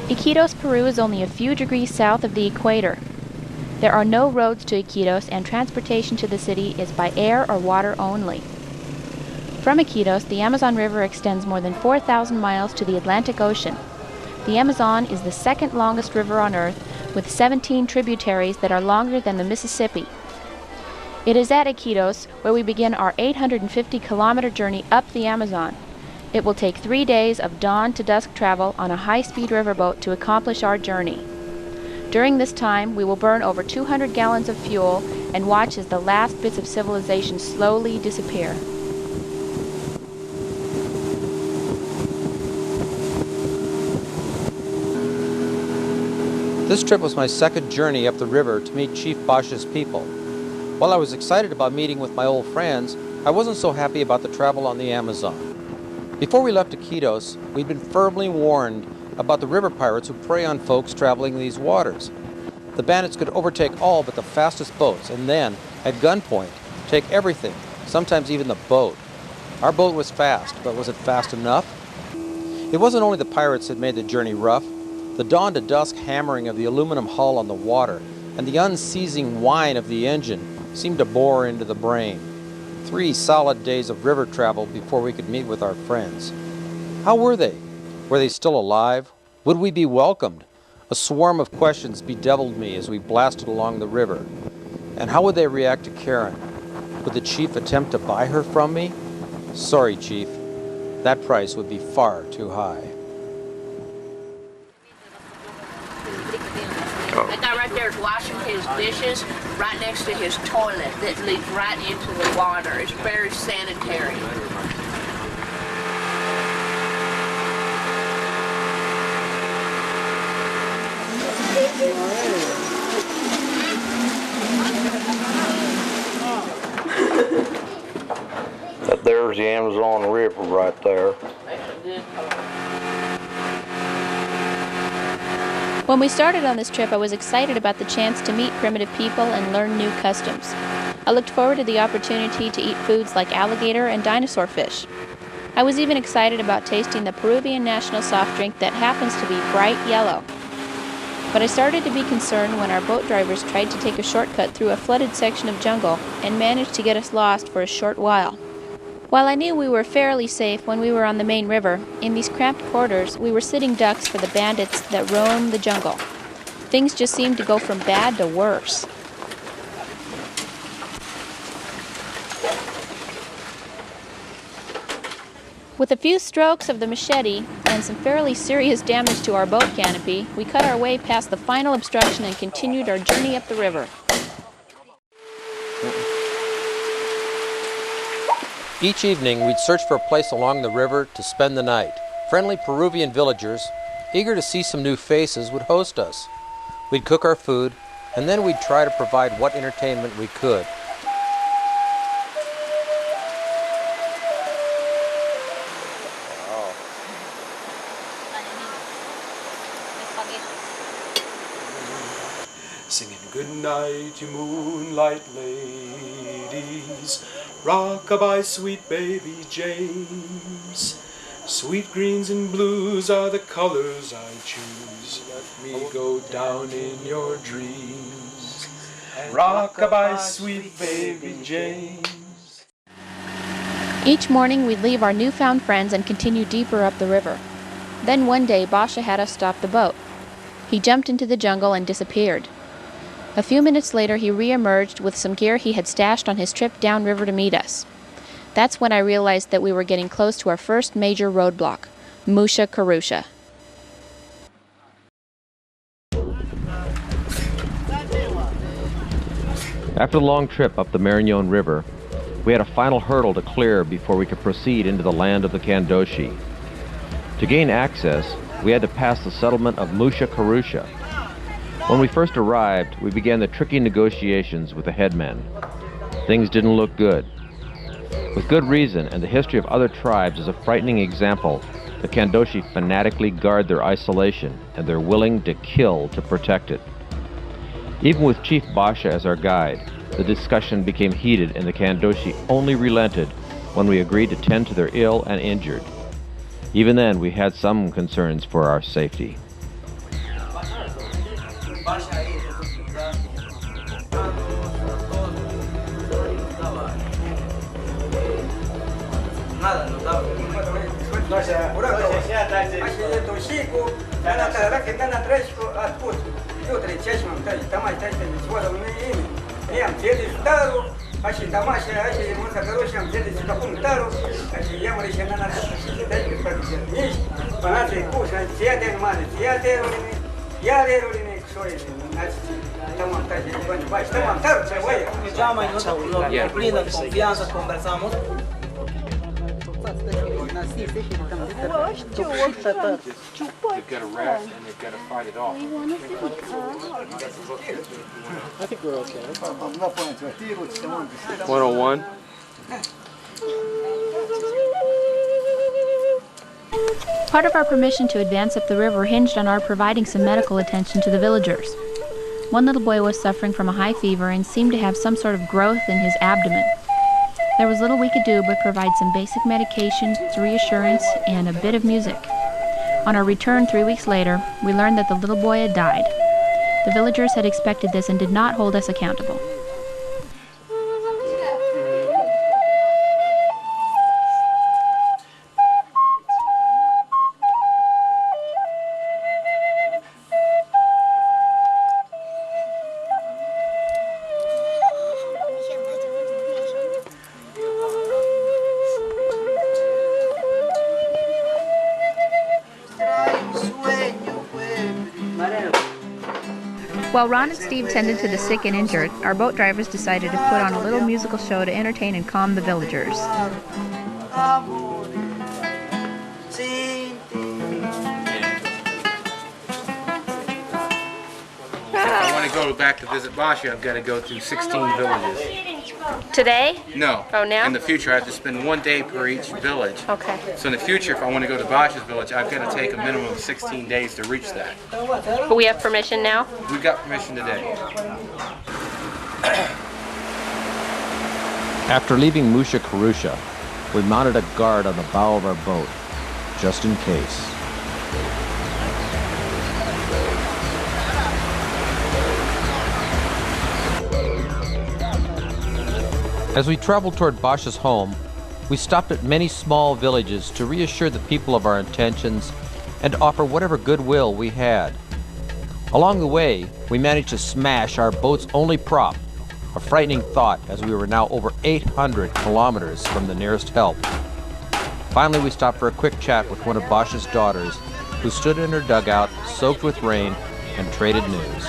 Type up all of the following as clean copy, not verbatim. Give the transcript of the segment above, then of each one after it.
Iquitos, Peru is only a few degrees south of the equator. There are no roads to Iquitos, and transportation to the city is by air or water only. From Iquitos, the Amazon River extends more than 4,000 miles to the Atlantic Ocean. The Amazon is the second longest river on Earth, with 17 tributaries that are longer than the Mississippi. It is at Iquitos where we begin our 850-kilometer journey up the Amazon. It will take 3 days of dawn to dusk travel on a high-speed riverboat to accomplish our journey. During this time, we will burn over 200 gallons of fuel and watch as the last bits of civilization slowly disappear. This trip was my second journey up the river to meet Chief Basha's people. While I was excited about meeting with my old friends, I wasn't so happy about the travel on the Amazon. Before we left Iquitos, we'd been firmly warned about the river pirates who prey on folks traveling these waters. The bandits could overtake all but the fastest boats and then, at gunpoint, take everything, sometimes even the boat. Our boat was fast, but was it fast enough? It wasn't only the pirates that made the journey rough. The dawn to dusk hammering of the aluminum hull on the water and the unceasing whine of the engine seemed to bore into the brain. 3 solid days of river travel before we could meet with our friends. How were they? Were they still alive? Would we be welcomed? A swarm of questions bedeviled me as we blasted along the river. And how would they react to Karen? Would the chief attempt to buy her from me? Sorry, Chief. That price would be far too high. That guy right there is washing his dishes right next to his toilet that leads right into the water. It's very sanitary. There's the Amazon River right there. When we started on this trip, I was excited about the chance to meet primitive people and learn new customs. I looked forward to the opportunity to eat foods like alligator and dinosaur fish. I was even excited about tasting the Peruvian national soft drink that happens to be bright yellow. But I started to be concerned when our boat drivers tried to take a shortcut through a flooded section of jungle and managed to get us lost for a short while. While I knew we were fairly safe when we were on the main river, in these cramped quarters we were sitting ducks for the bandits that roam the jungle. Things just seemed to go from bad to worse. With a few strokes of the machete and some fairly serious damage to our boat canopy, we cut our way past the final obstruction and continued our journey up the river. Each evening, we'd search for a place along the river to spend the night. Friendly Peruvian villagers, eager to see some new faces, would host us. We'd cook our food, and then we'd try to provide what entertainment we could. Singing good night, you moonlight ladies, rock-a-bye, sweet baby James. Sweet greens and blues are the colors I choose. Let me go down in your dreams. Rock-a-bye, sweet baby James. Each morning we'd leave our newfound friends and continue deeper up the river. Then one day Basha had us stop the boat. He jumped into the jungle and disappeared. A few minutes later he re-emerged with some gear he had stashed on his trip downriver to meet us. That's when I realized that we were getting close to our first major roadblock, Musha Karusha. After the long trip up the Marañón River, we had a final hurdle to clear before we could proceed into the land of the Kandoshi. To gain access, we had to pass the settlement of Musha Karusha. When we first arrived, we began the tricky negotiations with the headmen. Things didn't look good. With good reason, and the history of other tribes is a frightening example, the Kandoshi fanatically guard their isolation, and they're willing to kill to protect it. Even with Chief Basha as our guide, the discussion became heated, and the Kandoshi only relented when we agreed to tend to their ill and injured. Even then, we had some concerns for our safety. They've got to rest and they've got to fight it off. I think we're okay. 101. Part of our permission to advance up the river hinged on our providing some medical attention to the villagers. One little boy was suffering from a high fever and seemed to have some sort of growth in his abdomen. There was little we could do but provide some basic medication, reassurance, and a bit of music. On our return 3 weeks later, we learned that the little boy had died. The villagers had expected this and did not hold us accountable. While Ron and Steve tended to the sick and injured, our boat drivers decided to put on a little musical show to entertain and calm the villagers. If I want to go back to visit Basha, I've got to go through 16 villages. Today? No. Oh, now? In the future, I have to spend 1 day per each village. Okay. So in the future, if I want to go to Basha's village, I've got to take a minimum of 16 days to reach that. But we have permission now? We've got permission today. After leaving Musha Karusha, we mounted a guard on the bow of our boat, just in case. As we traveled toward Basha's home, we stopped at many small villages to reassure the people of our intentions and offer whatever goodwill we had. Along the way, we managed to smash our boat's only prop, a frightening thought as we were now over 800 kilometers from the nearest help. Finally, we stopped for a quick chat with one of Basha's daughters, who stood in her dugout, soaked with rain, and traded news.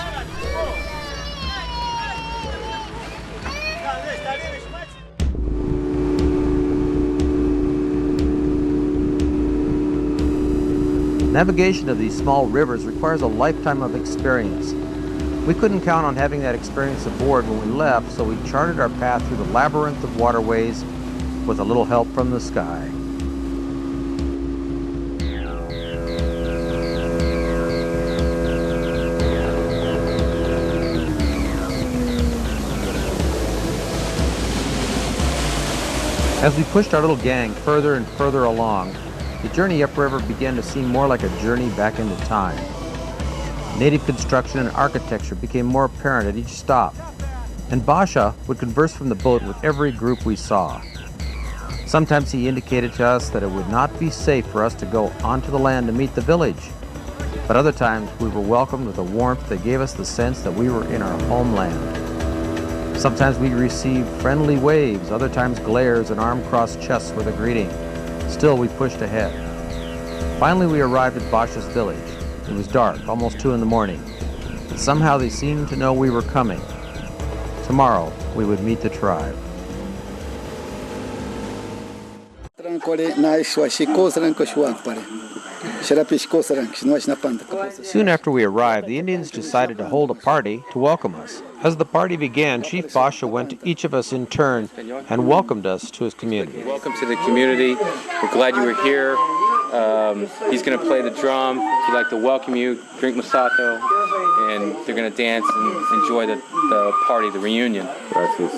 Navigation of these small rivers requires a lifetime of experience. We couldn't count on having that experience aboard when we left, so we charted our path through the labyrinth of waterways with a little help from the sky. As we pushed our little gang further and further along, the journey upriver began to seem more like a journey back into time. Native construction and architecture became more apparent at each stop, and Basha would converse from the boat with every group we saw. Sometimes he indicated to us that it would not be safe for us to go onto the land to meet the village, but other times we were welcomed with a warmth that gave us the sense that we were in our homeland. Sometimes we received friendly waves, other times glares and arm-crossed chests with a greeting. Still, we pushed ahead. Finally, we arrived at Basha's village. It was dark, almost 2 in the morning, but somehow they seemed to know we were coming. Tomorrow, we would meet the tribe. Soon after we arrived, the Indians decided to hold a party to welcome us. As the party began, Chief Basha went to each of us in turn and welcomed us to his community. Welcome to the community. We're glad you were here. He's going to play the drum. He'd like to welcome you, drink masato, and they're going to dance and enjoy the party, the reunion. Gracias.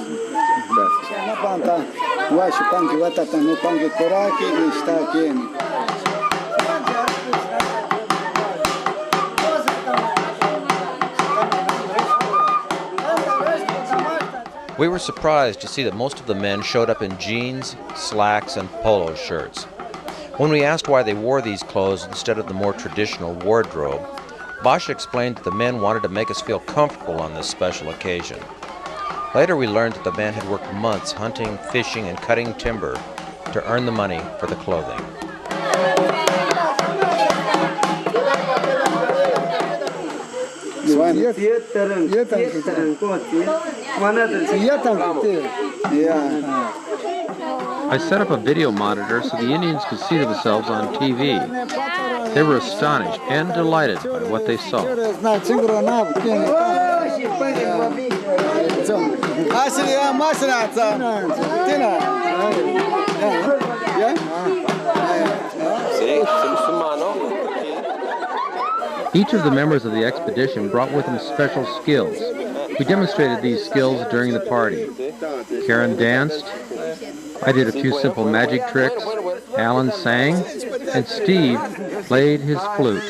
We were surprised to see that most of the men showed up in jeans, slacks, and polo shirts. When we asked why they wore these clothes instead of the more traditional wardrobe, Bosch explained that the men wanted to make us feel comfortable on this special occasion. Later we learned that the men had worked months hunting, fishing, and cutting timber to earn the money for the clothing. I set up a video monitor so the Indians could see themselves on TV. They were astonished and delighted by what they saw. Each of the members of the expedition brought with them special skills. We demonstrated these skills during the party. Karen danced, I did a few simple magic tricks, Alan sang, and Steve played his flute.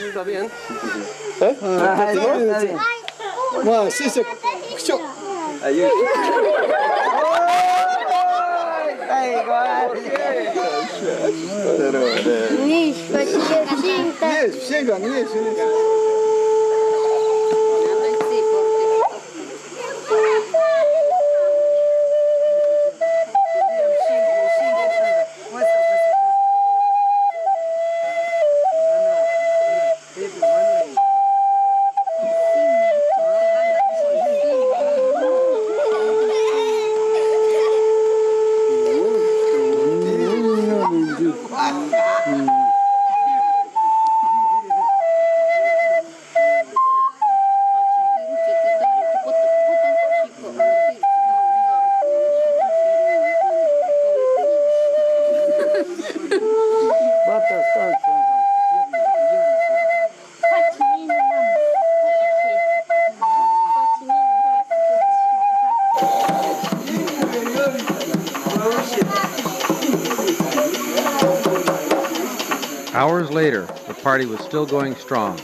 Hours later, the party was still going strong,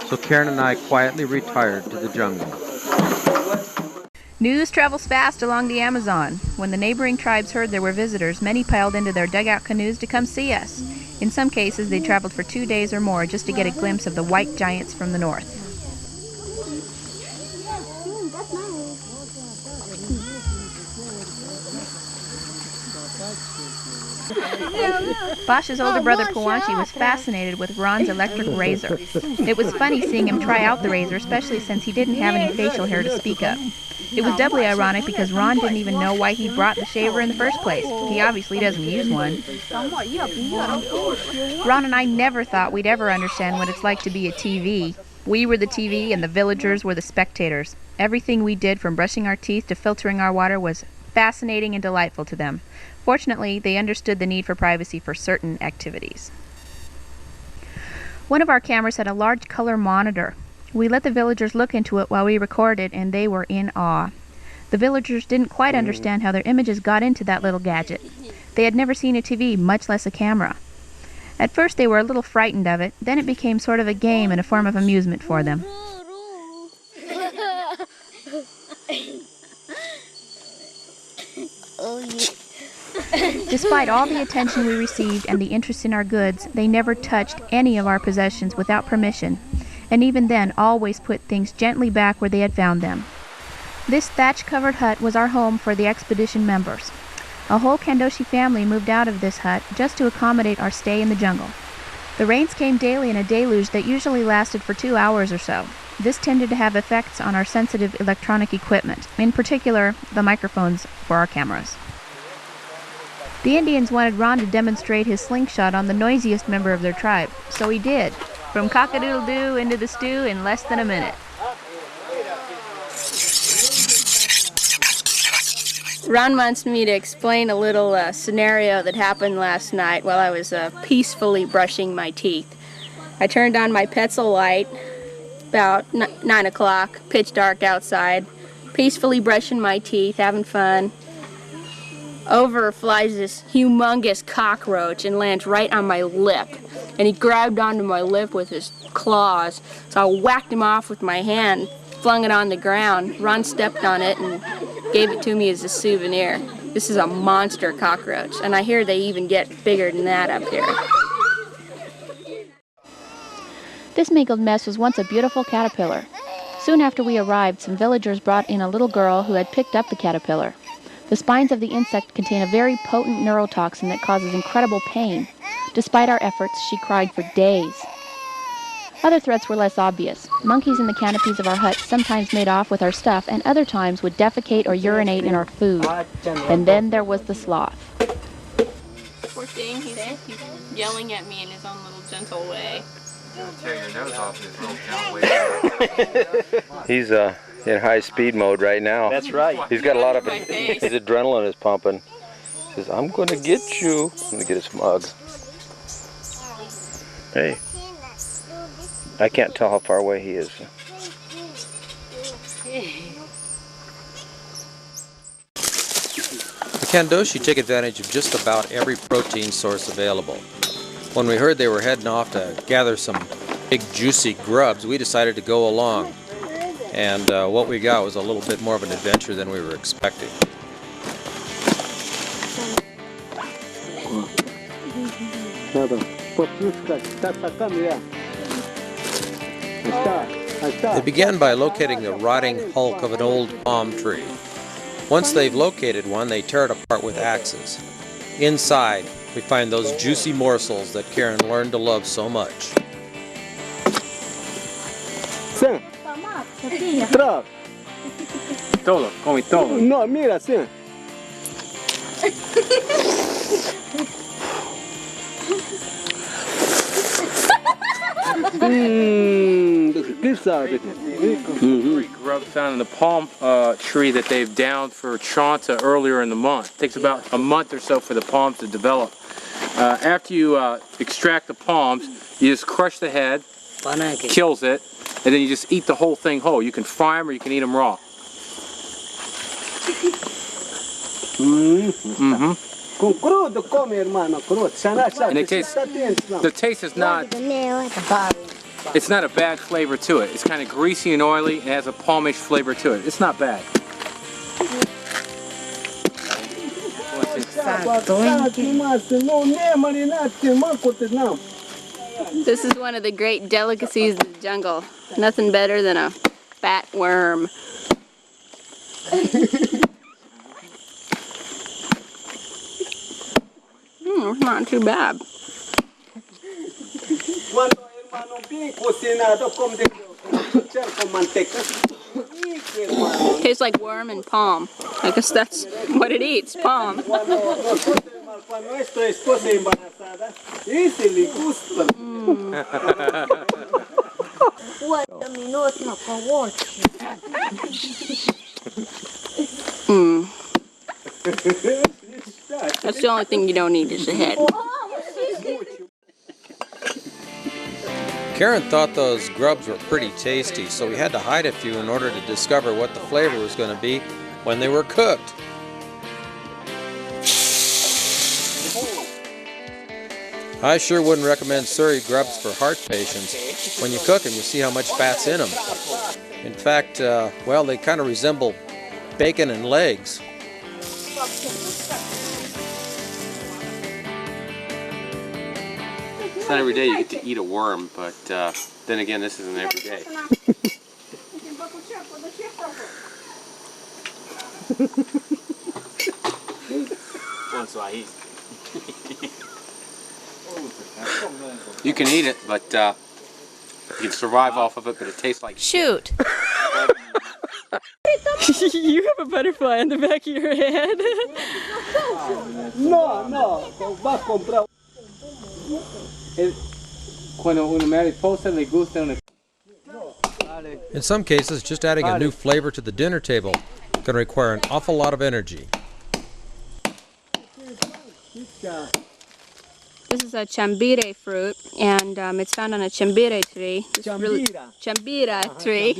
so Karen and I quietly retired to the jungle. News travels fast along the Amazon. When the neighboring tribes heard there were visitors, many piled into their dugout canoes to come see us. In some cases, they traveled for 2 days or more just to get a glimpse of the white giants from the north. Bosch's older brother Puwanchi was fascinated with Ron's electric razor. It was funny seeing him try out the razor, especially since he didn't have any facial hair to speak of. It was doubly ironic because Ron didn't even know why he brought the shaver in the first place. He obviously doesn't use one. Ron and I never thought we'd ever understand what it's like to be a TV. We were the TV and the villagers were the spectators. Everything we did, from brushing our teeth to filtering our water, was fascinating and delightful to them. Fortunately, they understood the need for privacy for certain activities. One of our cameras had a large color monitor. We let the villagers look into it while we recorded, and they were in awe. The villagers didn't quite understand how their images got into that little gadget. They had never seen a TV, much less a camera. At first they were a little frightened of it, then it became sort of a game and a form of amusement for them. Despite all the attention we received and the interest in our goods, they never touched any of our possessions without permission, and even then always put things gently back where they had found them. This thatch-covered hut was our home for the expedition members. A whole Kandoshi family moved out of this hut just to accommodate our stay in the jungle. The rains came daily in a deluge that usually lasted for 2 hours or so. This tended to have effects on our sensitive electronic equipment, in particular the microphones for our cameras. The Indians wanted Ron to demonstrate his slingshot on the noisiest member of their tribe, so he did, from cock-a-doodle-doo into the stew in less than a minute. Ron wants me to explain a little scenario that happened last night while I was peacefully brushing my teeth. I turned on my Petzl light about 9 o'clock, pitch dark outside, peacefully brushing my teeth, having fun. Over flies this humongous cockroach and lands right on my lip. And he grabbed onto my lip with his claws, so I whacked him off with my hand. flung it on the ground. Ron stepped on it and gave it to me as a souvenir. This is a monster cockroach, and I hear they even get bigger than that up here. This mangled mess was once a beautiful caterpillar. Soon after we arrived, some villagers brought in a little girl who had picked up the caterpillar. The spines of the insect contain a very potent neurotoxin that causes incredible pain. Despite our efforts, she cried for days. Other threats were less obvious. Monkeys in the canopies of our huts sometimes made off with our stuff and other times would defecate or urinate in our food. And then there was the sloth. Poor thing, he's yelling at me in his own little gentle way. Tear your nose off in his little gentle way. He's in high speed mode right now. That's right. He's got a lot of his adrenaline is pumping. He says, "I'm gonna get you." I'm gonna get his mug. Hey. I can't tell how far away he is. The Kandoshi take advantage of just about every protein source available. When we heard they were heading off to gather some big juicy grubs, we decided to go along. And what we got was a little bit more of an adventure than we were expecting. They began by locating the rotting hulk of an old palm tree. Once they've located one, they tear it apart with axes. Inside, we find those juicy morsels that Karen learned to love so much. Todo, come todo. No, mira, sí. Grub found in the palm tree that they've downed for chanta earlier in the month. It takes about a month or so for the palms to develop. After you extract the palms, you just crush the head, kills it, and then you just eat the whole thing whole. You can fry them or you can eat them raw. And it tastes, the taste is not, it's not a bad flavor to it. It's kind of greasy and oily. It has a palmish flavor to it. It's not bad. This is one of the great delicacies of the jungle. Nothing better than a fat worm. It's not too bad. Tastes like worm and palm. I guess that's what it eats, palm. That's the only thing you don't eat is the head. Karen thought those grubs were pretty tasty, so we had to hide a few in order to discover what the flavor was going to be when they were cooked. I sure wouldn't recommend Surrey grubs for heart patients. When you cook them, you see how much fat's in them. In fact, well, they kind of resemble bacon and legs. It's not every day you get to eat a worm, but then again, this isn't every day. You can eat it, but you can survive off of it, but it tastes like... Shoot! You have a butterfly on the back of your head. No, no, va a comprar. In some cases, just adding a new flavor to the dinner table can require an awful lot of energy. This is a chambire fruit, and it's found on a chambire tree. Chambira tree.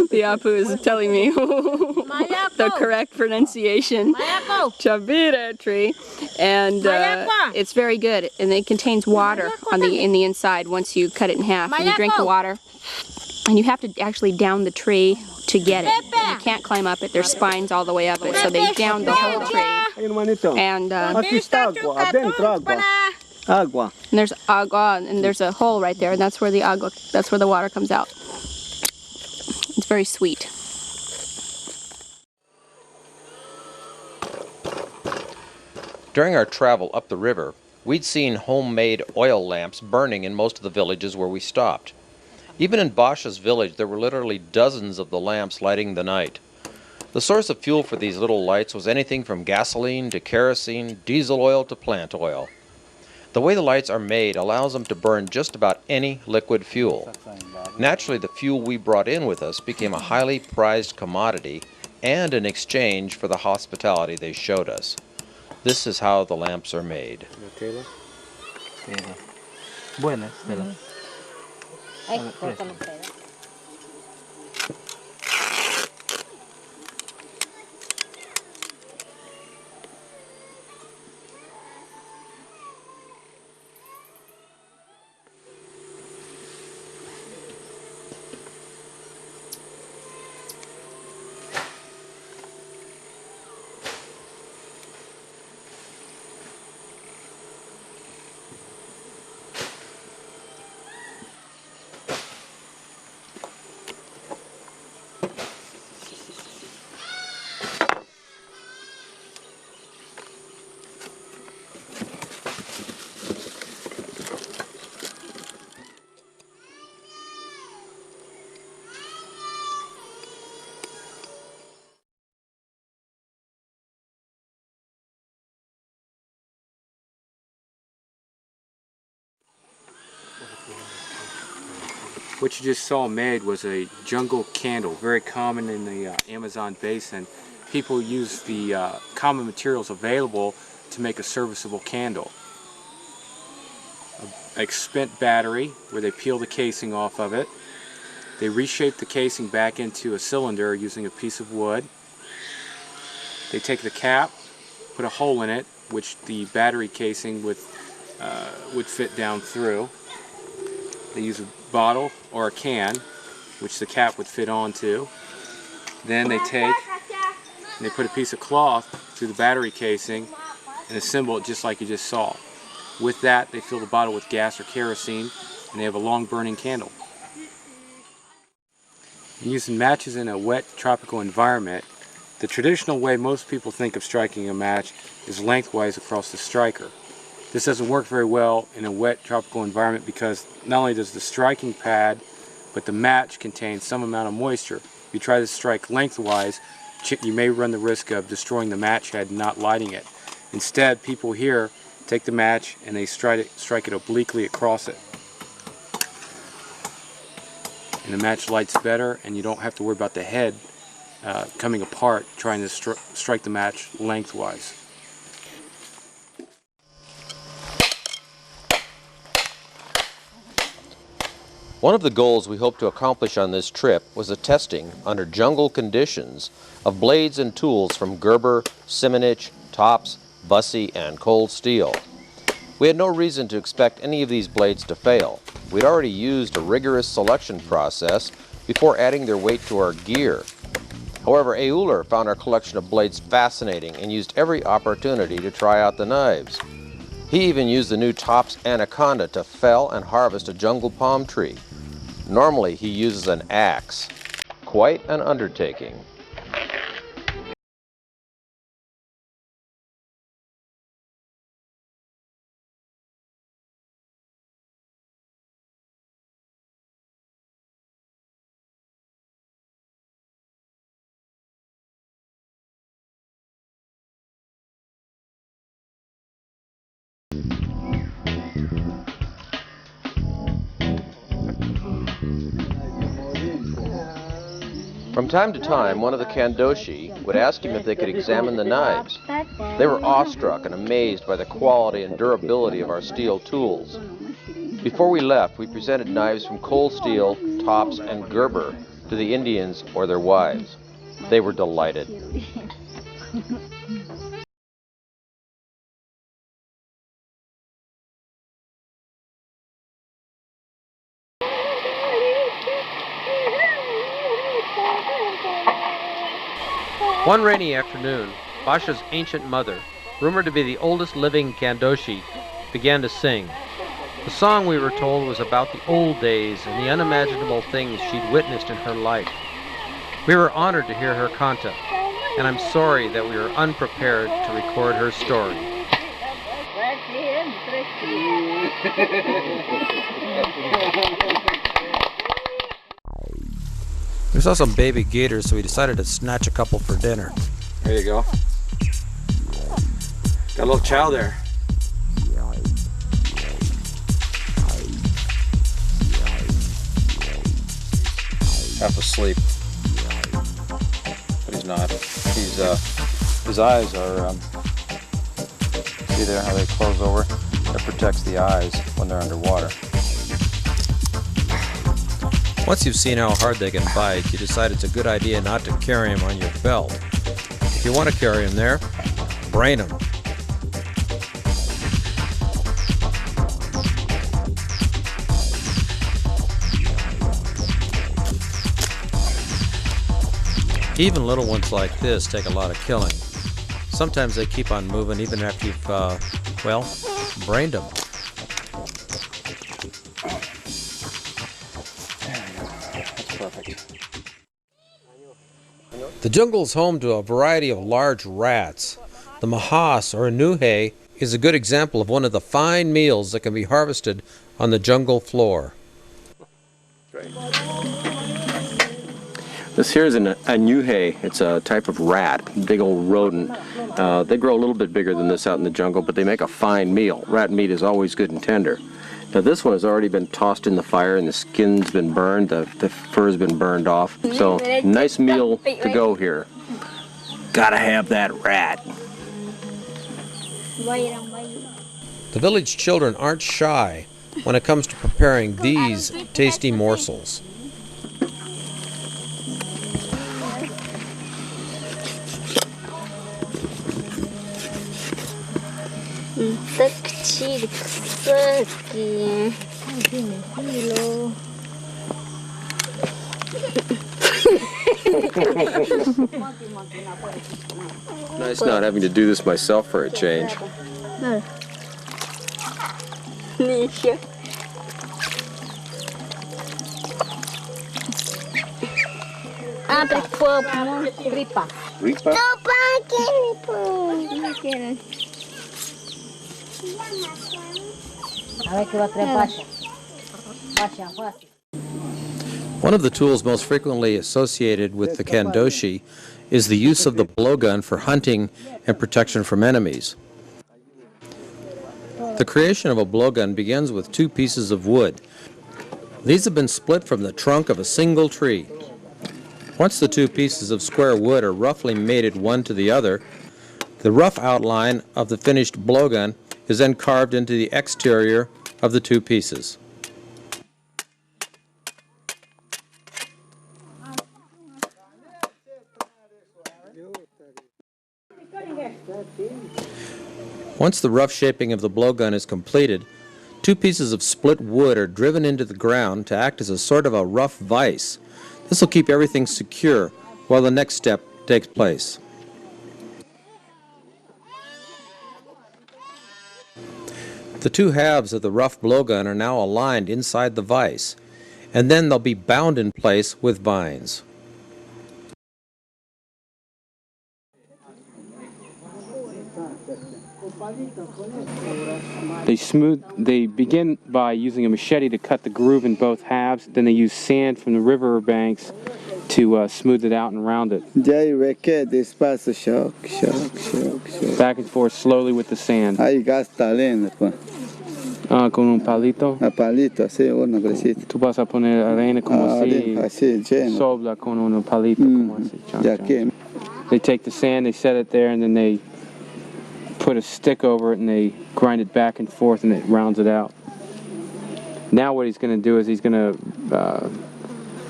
The Apu is telling me the correct pronunciation. Chambira tree, and it's very good. And it contains water in the inside. Once you cut it in half, and you drink the water, And you have to actually down the tree to get it. And you can't climb up it. There's spines all the way up it. So they downed the whole tree. And Aquí está agua, adentro agua. Agua. and there's agua, and there's a hole right there, and that's where the water comes out. It's very sweet. During our travel up the river, we'd seen homemade oil lamps burning in most of the villages where we stopped. Even in Basha's village, there were literally dozens of the lamps lighting the night. The source of fuel for these little lights was anything from gasoline to kerosene, diesel oil to plant oil. The way the lights are made allows them to burn just about any liquid fuel. Naturally, the fuel we brought in with us became a highly prized commodity and an exchange for the hospitality they showed us. This is how the lamps are made. Buenas, What you just saw made was a jungle candle, very common in the Amazon basin. People use the common materials available to make a serviceable candle. A spent battery, where they peel the casing off of it. They reshape the casing back into a cylinder using a piece of wood. They take the cap, put a hole in it, which the battery casing would fit down through. They use a bottle or a can, which the cap would fit onto. Then they take and they put a piece of cloth through the battery casing and assemble it just like you just saw. With that, they fill the bottle with gas or kerosene, and they have a long burning candle. Using matches in a wet tropical environment, the traditional way most people think of striking a match is lengthwise across the striker. This doesn't work very well in a wet tropical environment because not only does the striking pad, but the match contains some amount of moisture. If you try to strike lengthwise, you may run the risk of destroying the match head and not lighting it. Instead, people here take the match and they strike it obliquely across it. And the match lights better, and you don't have to worry about the head coming apart trying to strike the match lengthwise. One of the goals we hoped to accomplish on this trip was the testing, under jungle conditions, of blades and tools from Gerber, Simonich, Tops, Bussey, and Cold Steel. We had no reason to expect any of these blades to fail. We'd already used a rigorous selection process before adding their weight to our gear. However, Euler found our collection of blades fascinating and used every opportunity to try out the knives. He even used the new Tops Anaconda to fell and harvest a jungle palm tree. Normally, he uses an axe. Quite an undertaking. From time to time, one of the Kandoshi would ask him if they could examine the knives. They were awestruck and amazed by the quality and durability of our steel tools. Before we left, we presented knives from Cold Steel, Tops, and Gerber to the Indians or their wives. They were delighted. One rainy afternoon, Basha's ancient mother, rumored to be the oldest living Kandoshi, began to sing. The song, we were told, was about the old days and the unimaginable things she'd witnessed in her life. We were honored to hear her canta, and I'm sorry that we were unprepared to record her story. We saw some baby gators, so we decided to snatch a couple for dinner. There you go. Got a little chow there. Half asleep, but he's not. He's his eyes are. See there how they close over? That protects the eyes when they're underwater. Once you've seen how hard they can bite, you decide it's a good idea not to carry them on your belt. If you want to carry them there, brain them. Even little ones like this take a lot of killing. Sometimes they keep on moving even after you've, well, brained them. The jungle is home to a variety of large rats. The mahas, or anuhe, is a good example of one of the fine meals that can be harvested on the jungle floor. This here is an anuhe. It's a type of rat, big old rodent. They grow a little bit bigger than this out in the jungle, but they make a fine meal. Rat meat is always good and tender. Now this one has already been tossed in the fire and the skin's been burned, the fur's been burned off. So nice meal to go here. Gotta have that rat. The village children aren't shy when it comes to preparing these tasty morsels. Nice not having to do this myself for a change. One of the tools most frequently associated with the Kandoshi is the use of the blowgun for hunting and protection from enemies. The creation of a blowgun begins with two pieces of wood. These have been split from the trunk of a single tree. Once the two pieces of square wood are roughly mated one to the other, the rough outline of the finished blowgun is then carved into the exterior of the two pieces. Once the rough shaping of the blowgun is completed, two pieces of split wood are driven into the ground to act as a sort of a rough vise. This will keep everything secure while the next step takes place. The two halves of the rough blowgun are now aligned inside the vise, and then they'll be bound in place with vines. They begin by using a machete to cut the groove in both halves. Then they use sand from the river banks to smooth it out and round it. Back and forth slowly with the sand. Con un palito. Tú vas a poner arena como así. Sobla con un palito como así. They take the sand, they set it there, and then they put a stick over it and they grind it back and forth and it rounds it out. Now what he's going to do is he's going to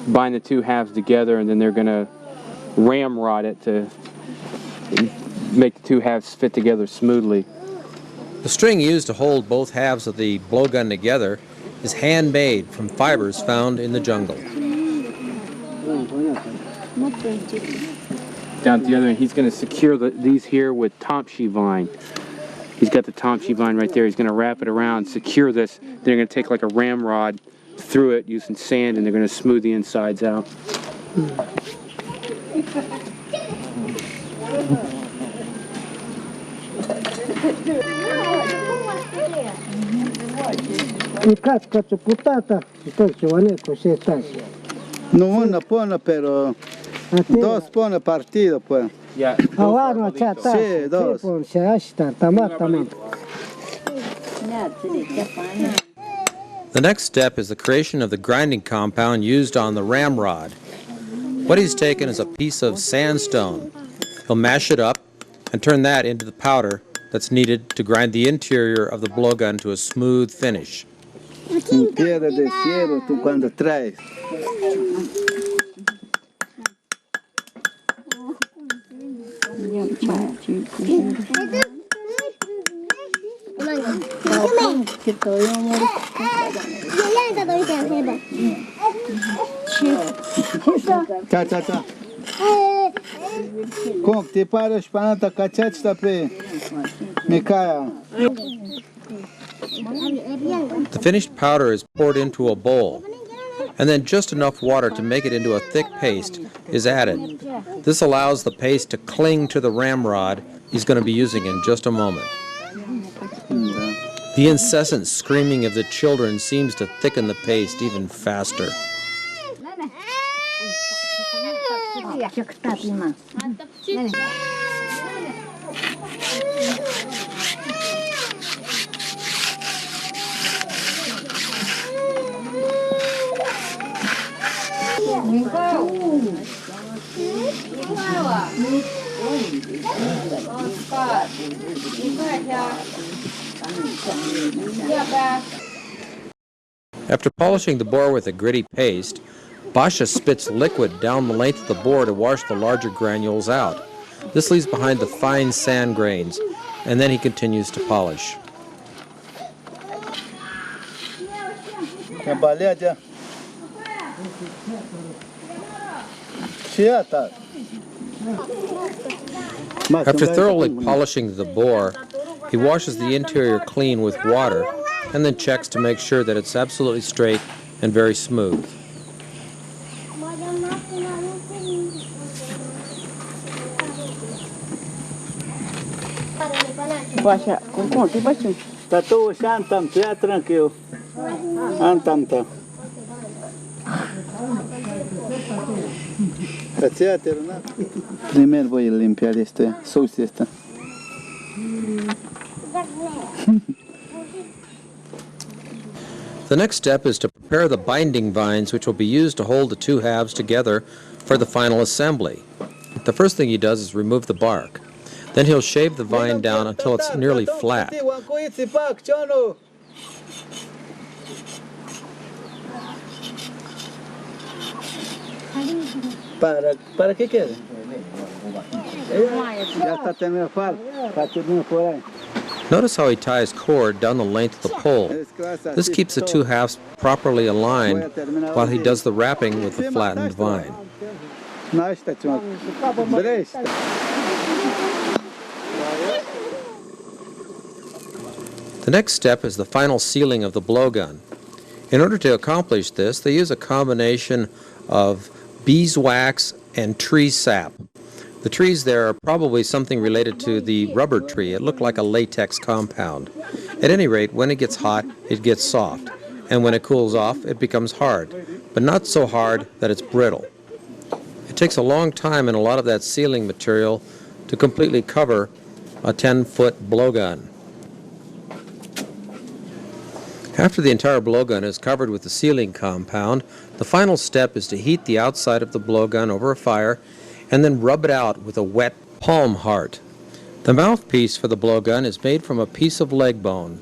bind the two halves together, and then they're going to ramrod it to make the two halves fit together smoothly. The string used to hold both halves of the blowgun together is handmade from fibers found in the jungle. down at the other end. He's going to secure these here with Tomshi vine. He's got the Tomshi vine right there. He's going to wrap it around, secure this. They're going to take like a ramrod through it using sand, and they're going to smooth the insides out. No una pone, pero dos pone partido, pues. Yeah. Sí, dos. The next step is the creation of the grinding compound used on the ramrod. What he's taken is a piece of sandstone. He'll mash it up and turn that into the powder that's needed to grind the interior of the blowgun to a smooth finish. Piedra de cielo, tú cuando traes. Cha, cha, cha. Como te paras para ta cachete sta pe Mikaya. The finished powder is poured into a bowl, and then just enough water to make it into a thick paste is added. This allows the paste to cling to the ramrod he's going to be using in just a moment. The incessant screaming of the children seems to thicken the paste even faster. After polishing the bore with a gritty paste, Basha spits liquid down the length of the bore to wash the larger granules out. This leaves behind the fine sand grains, and then he continues to polish. After thoroughly polishing the bore, he washes the interior clean with water and then checks to make sure that it's absolutely straight and very smooth. Tá tudo santam, já tranquilo. Antam. Primero voy a limpiar este sucio esta. The next step is to prepare the binding vines, which will be used to hold the two halves together for the final assembly. The first thing he does is remove the bark. Then he'll shave the vine down until it's nearly flat. ¿Para qué quede? Ya está terminado para terminar por ahí. Notice how he ties cord down the length of the pole. This keeps the two halves properly aligned while he does the wrapping with the flattened vine. The next step is the final sealing of the blowgun. In order to accomplish this, they use a combination of beeswax and tree sap. The trees there are probably something related to the rubber tree. It looked like a latex compound. At any rate, when it gets hot, it gets soft. And when it cools off, it becomes hard, but not so hard that it's brittle. It takes a long time and a lot of that sealing material to completely cover a 10-foot blowgun. After the entire blowgun is covered with the sealing compound, the final step is to heat the outside of the blowgun over a fire and then rub it out with a wet palm heart. The mouthpiece for the blowgun is made from a piece of leg bone.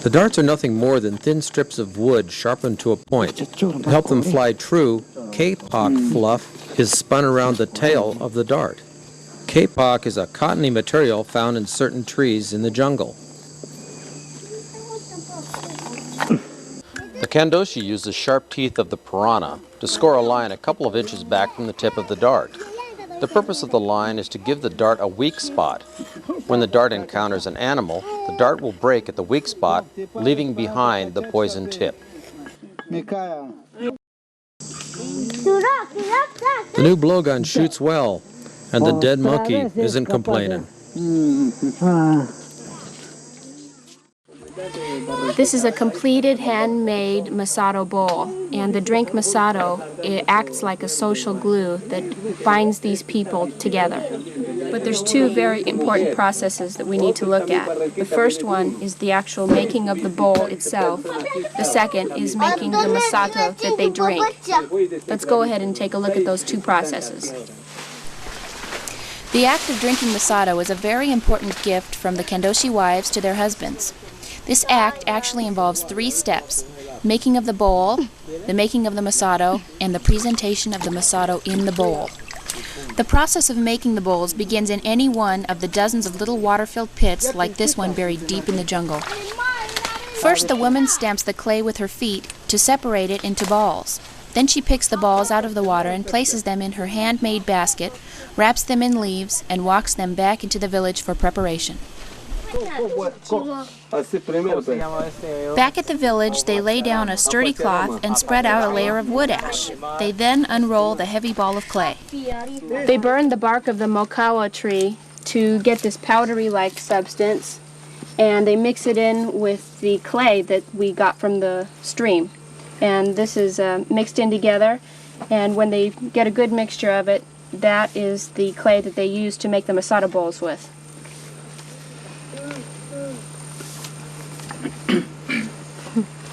The darts are nothing more than thin strips of wood sharpened to a point. To help them fly true, kapok fluff is spun around the tail of the dart. Kapok is a cottony material found in certain trees in the jungle. Kandoshi uses sharp teeth of the piranha to score a line a couple of inches back from the tip of the dart. The purpose of the line is to give the dart a weak spot. When the dart encounters an animal, the dart will break at the weak spot, leaving behind the poison tip. Mikhail. The new blowgun shoots well, and the dead monkey isn't complaining. This is a completed handmade Masato bowl, and the drink Masato, it acts like a social glue that binds these people together. But there's two very important processes that we need to look at. The first one is the actual making of the bowl itself. The second is making the Masato that they drink. Let's go ahead and take a look at those two processes. The act of drinking Masato is a very important gift from the Kandoshi wives to their husbands. This act actually involves 3 steps: making of the bowl, the making of the Masato, and the presentation of the Masato in the bowl. The process of making the bowls begins in any one of the dozens of little water-filled pits like this one buried deep in the jungle. First, the woman stamps the clay with her feet to separate it into balls. Then she picks the balls out of the water and places them in her handmade basket, wraps them in leaves, and walks them back into the village for preparation. Back at the village, they lay down a sturdy cloth and spread out a layer of wood ash. They then unroll the heavy ball of clay. They burn the bark of the mokawa tree to get this powdery-like substance, and they mix it in with the clay that we got from the stream. And this is mixed in together, and when they get a good mixture of it, that is the clay that they use to make the Masato bowls with.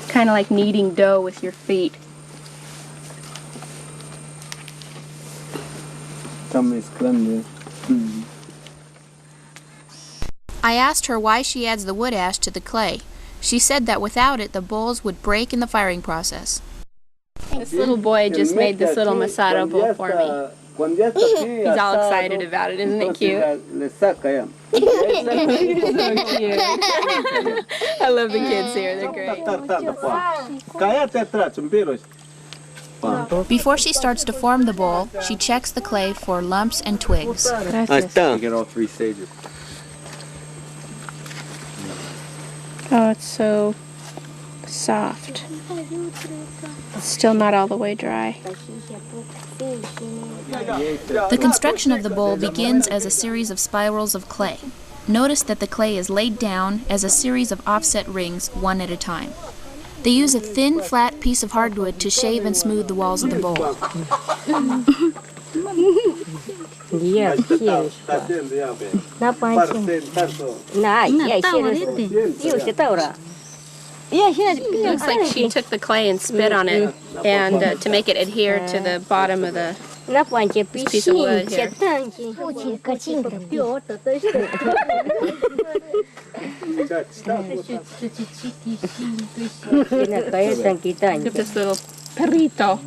Kind of like kneading dough with your feet. I asked her why she adds the wood ash to the clay. She said that without it, the bowls would break in the firing process. This little boy just made this little Masato bowl for me. He's all excited about it, isn't it cute? So cute. I love the kids here, they're great. Before she starts to form the bowl, she checks the clay for lumps and twigs. Get all 3 stages. Oh, it's so soft. It's still not all the way dry. The construction of the bowl begins as a series of spirals of clay. Notice that the clay is laid down as a series of offset rings, one at a time. They use a thin, flat piece of hardwood to shave and smooth the walls of the bowl. Looks like she took the clay and spit on it, and to make it adhere to the bottom of the piece of wood here. Look at this little perrito.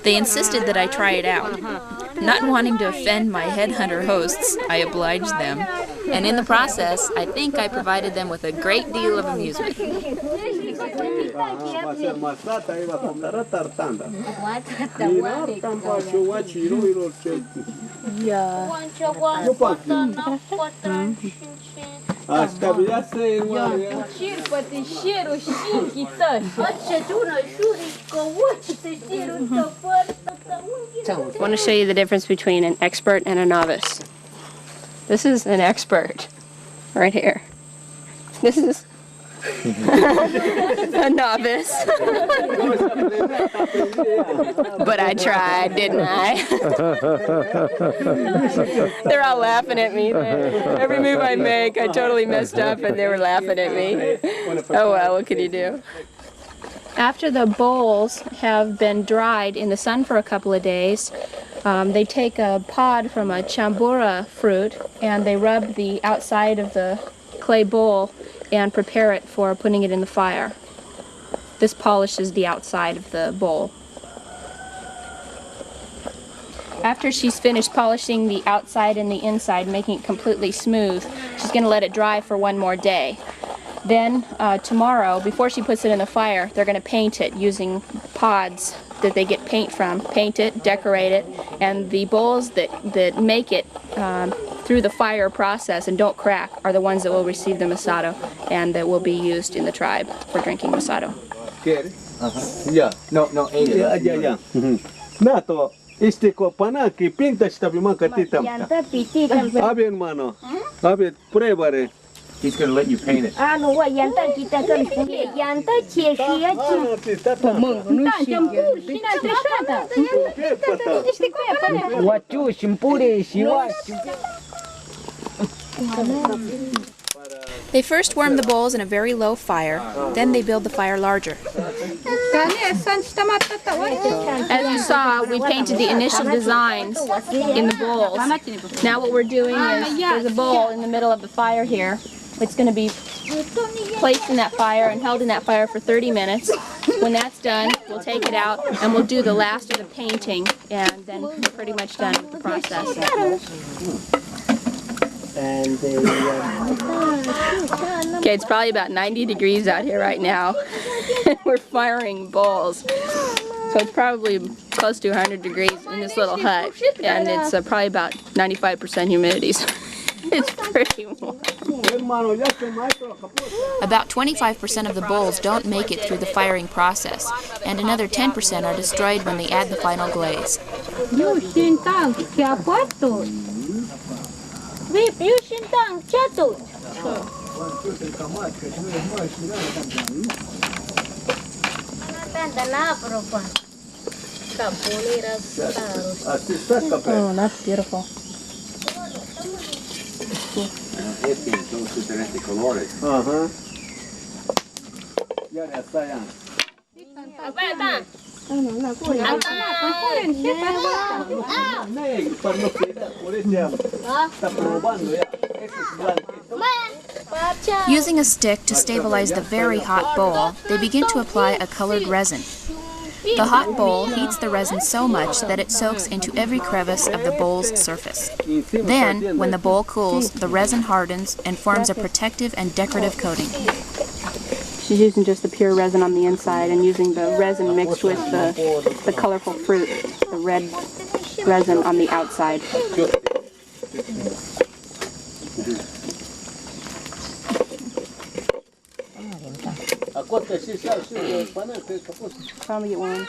They insisted that I try it out. Not wanting to offend my headhunter hosts, I obliged them, and in the process, I think I provided them with a great deal of amusement. I want to show you the difference between an expert and a novice. This is an expert, right here. This is a novice. But I tried, didn't I? They're all laughing at me. Every move I make, I totally messed up, and they were laughing at me. Oh well, what can you do? After the bowls have been dried in the sun for a couple of days, They take a pod from a chambura fruit and they rub the outside of the clay bowl and prepare it for putting it in the fire. This polishes the outside of the bowl. After she's finished polishing the outside and the inside, making it completely smooth, she's going to let it dry for one more day. Then tomorrow, before she puts it in the fire, they're going to paint it using pods that they get paint from. Paint it, decorate it, and the bowls that make it through the fire process and don't crack are the ones that will receive the masato and that will be used in the tribe for drinking masato. Yeah, no, yeah. Nato, ko pana que pinta stabi man katita. A ver, hermano. A ver, pruébare. He's going to let you paint it. They first warm the bowls in a very low fire, then they build the fire larger. As you saw, we painted the initial designs in the bowls. Now what we're doing is, there's a bowl in the middle of the fire here. It's going to be placed in that fire and held in that fire for 30 minutes. When that's done, we'll take it out and we'll do the last of the painting, and then we're pretty much done with the process. Okay, it's probably about 90 degrees out here right now. We're firing bowls. So it's probably close to 100 degrees in this little hut, and it's probably about 95% humidity. So it's pretty warm. About 25% of the bowls don't make it through the firing process, and another 10% are destroyed when they add the final glaze. Oh, that's beautiful. Using a stick to stabilize the very hot bowl, they begin to apply a colored resin. The hot bowl heats the resin so much that it soaks into every crevice of the bowl's surface. Then, when the bowl cools, the resin hardens and forms a protective and decorative coating. She's using just the pure resin on the inside and using the resin mixed with the colorful fruit, the red resin on the outside. Probably get one.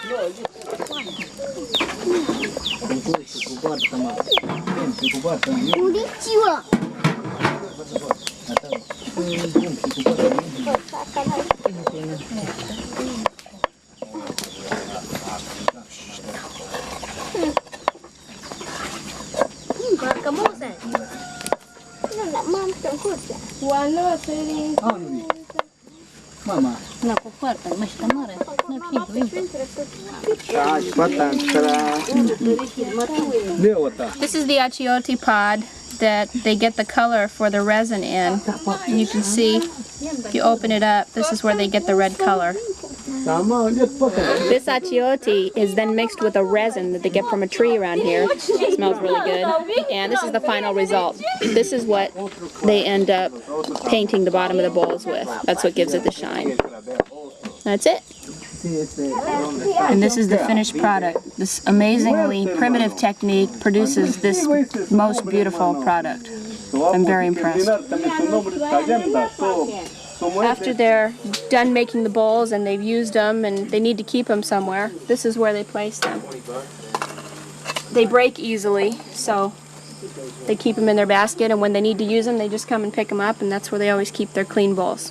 This is the achiote pod that they get the color for the resin in. And you can see, if you open it up, this is where they get the red color. This achiote is then mixed with a resin that they get from a tree around here. It smells really good. And this is the final result. This is what they end up painting the bottom of the bowls with. That's what gives it the shine. That's it. And this is the finished product. This amazingly primitive technique produces this most beautiful product. I'm very impressed. After they're done making the bowls and they've used them and they need to keep them somewhere, this is where they place them. They break easily, so they keep them in their basket, and when they need to use them, they just come and pick them up, and that's where they always keep their clean bowls.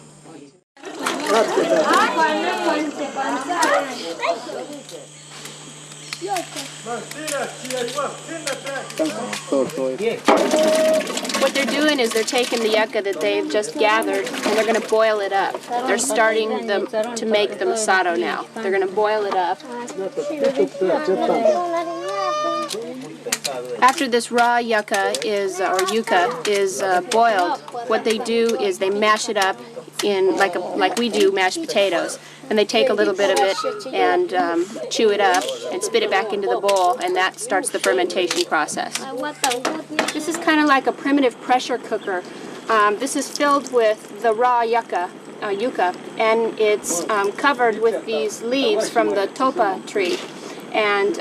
What they're doing is they're taking the yucca that they've just gathered and they're going to boil it up. They're starting to make the masato now. They're going to boil it up. After this raw yucca is boiled, what they do is they mash it up in like we do mashed potatoes, and they take a little bit of it and chew it up and spit it back into the bowl, and that starts the fermentation process. This is kind of like a primitive pressure cooker. This is filled with the raw yucca, and it's covered with these leaves from the topa tree. And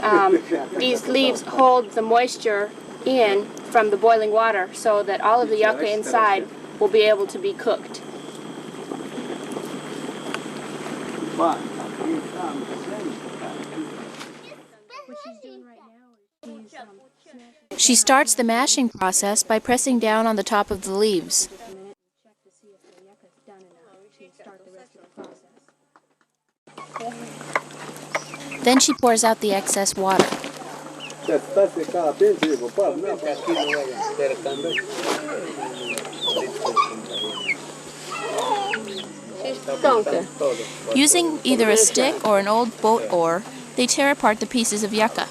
these leaves hold the moisture in from the boiling water so that all of the yucca inside will be able to be cooked. She starts the mashing process by pressing down on the top of the leaves. Then she pours out the excess water. Using either a stick or an old boat oar, they tear apart the pieces of yucca.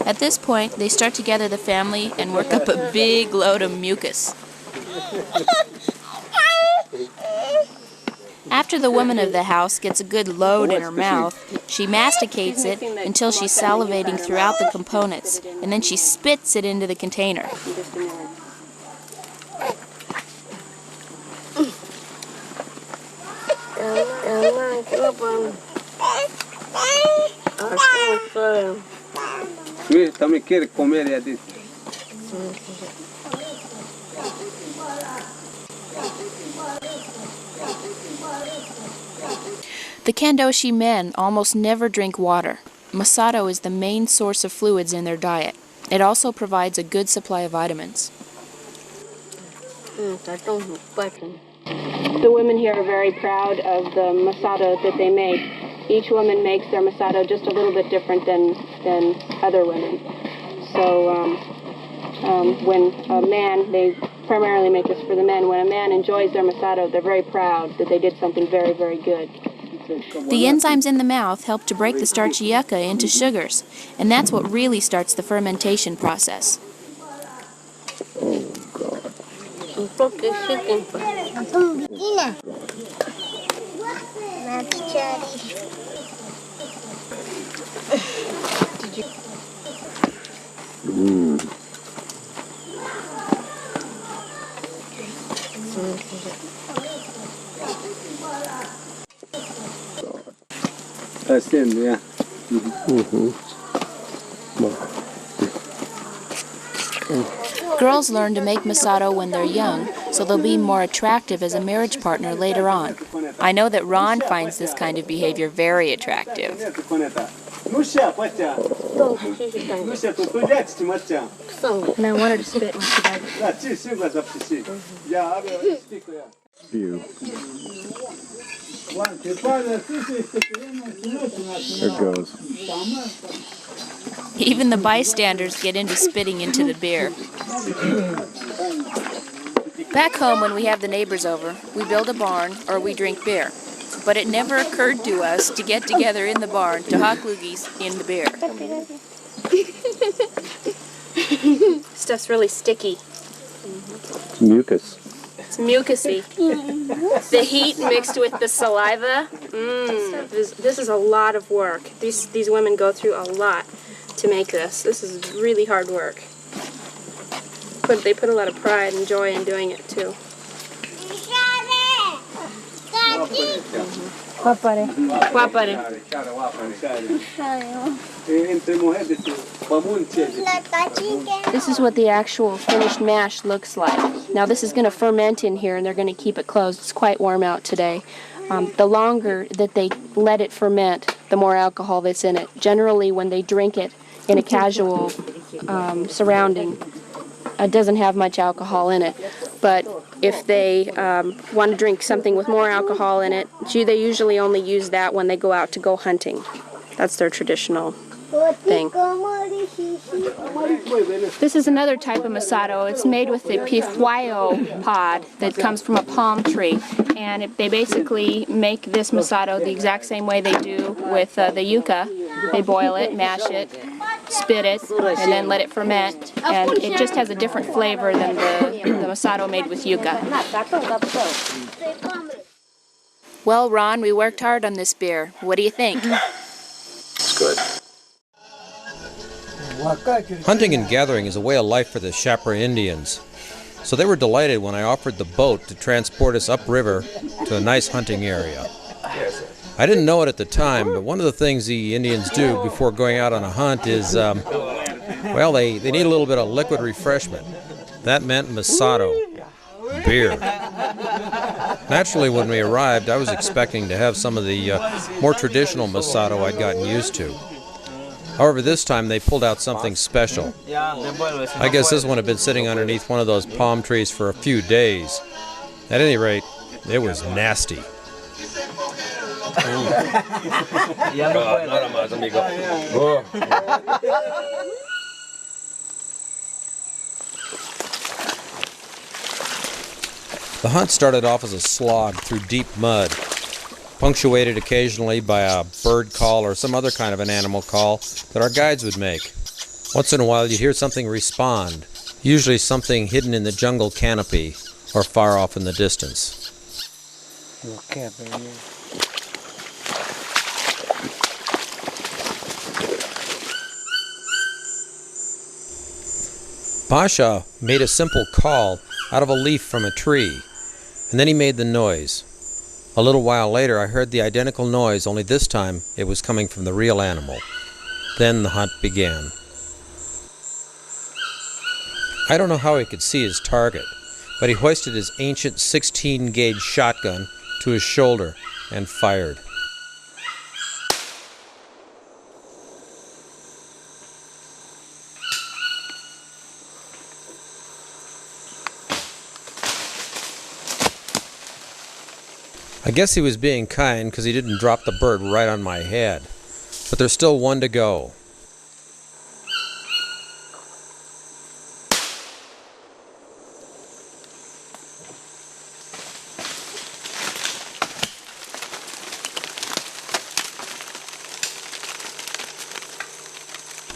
At this point, they start to gather the family and work up a big load of mucus. After the woman of the house gets a good load in her mouth, she masticates it until she's salivating throughout the components, and then she spits it into the container. También quiere comer ya dice. The Kandoshi men almost never drink water. Masato is the main source of fluids in their diet. It also provides a good supply of vitamins. The women here are very proud of the masato that they make. Each woman makes their masato just a little bit different than other women. So when a man, they primarily make this for the men, when a man enjoys their masato, they're very proud that they did something very, very good. The enzymes in the mouth help to break the starchy yucca into sugars, and that's what really starts the fermentation process. Oh, God. That's in, yeah. Girls learn to make masato when they're young, so they'll be more attractive as a marriage partner later on. I know that Ron finds this kind of behavior very attractive. And I want her to spit when she does it. There it goes. Even the bystanders get into spitting into the beer. Back home, when we have the neighbors over, we build a barn or we drink beer. But it never occurred to us to get together in the barn to hawk loogies in the beer. Stuff's really sticky. Mucus. It's mucusy. The heat mixed with the saliva. This is a lot of work. These women go through a lot to make this. This is really hard work. But they put a lot of pride and joy in doing it too. This is what the actual finished mash looks like. Now this is going to ferment in here and they're going to keep it closed. It's quite warm out today. The longer that they let it ferment, the more alcohol that's in it. Generally when they drink it in a casual surrounding, it doesn't have much alcohol in it. But if they want to drink something with more alcohol in it, they usually only use that when they go out to go hunting. That's their traditional thing. This is another type of masato. It's made with the pihuayo pod that comes from a palm tree. And they basically make this masato the exact same way they do with the yucca. They boil it, mash it, spit it, and then let it ferment, and it just has a different flavor than the Masato made with yucca. Well, Ron, we worked hard on this beer. What do you think? It's good. Hunting and gathering is a way of life for the Chapra Indians, so they were delighted when I offered the boat to transport us upriver to a nice hunting area. I didn't know it at the time, but one of the things the Indians do before going out on a hunt is, well, they need a little bit of liquid refreshment. That meant Masato, beer. Naturally, when we arrived, I was expecting to have some of the more traditional Masato I'd gotten used to. However, this time they pulled out something special. I guess this one had been sitting underneath one of those palm trees for a few days. At any rate, it was nasty. The hunt started off as a slog through deep mud, punctuated occasionally by a bird call or some other kind of an animal call that our guides would make. Once in a while you'd hear something respond, usually something hidden in the jungle canopy or far off in the distance. Pasha made a simple call out of a leaf from a tree, and then he made the noise. A little while later I heard the identical noise, only this time it was coming from the real animal. Then the hunt began. I don't know how he could see his target, but he hoisted his ancient 16-gauge shotgun to his shoulder and fired. I guess he was being kind because he didn't drop the bird right on my head. But there's still one to go.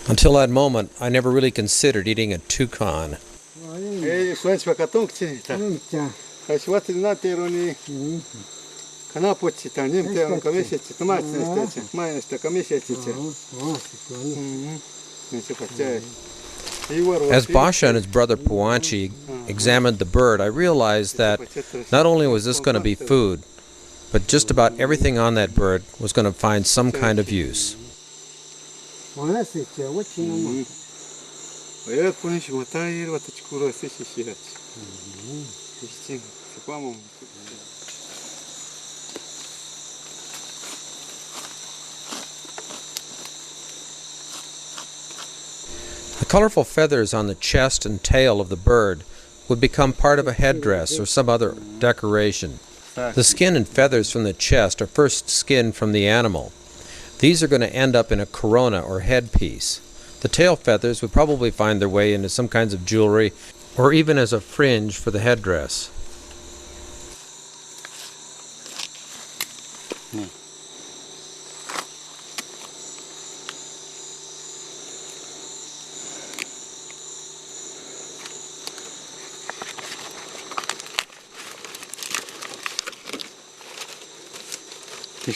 Until that moment, I never really considered eating a toucan. As Basha and his brother Puanchi examined the bird, I realized that not only was this going to be food, but just about everything on that bird was going to find some kind of use. The colorful feathers on the chest and tail of the bird would become part of a headdress or some other decoration. The skin and feathers from the chest are first skinned from the animal. These are going to end up in a corona or headpiece. The tail feathers would probably find their way into some kinds of jewelry or even as a fringe for the headdress.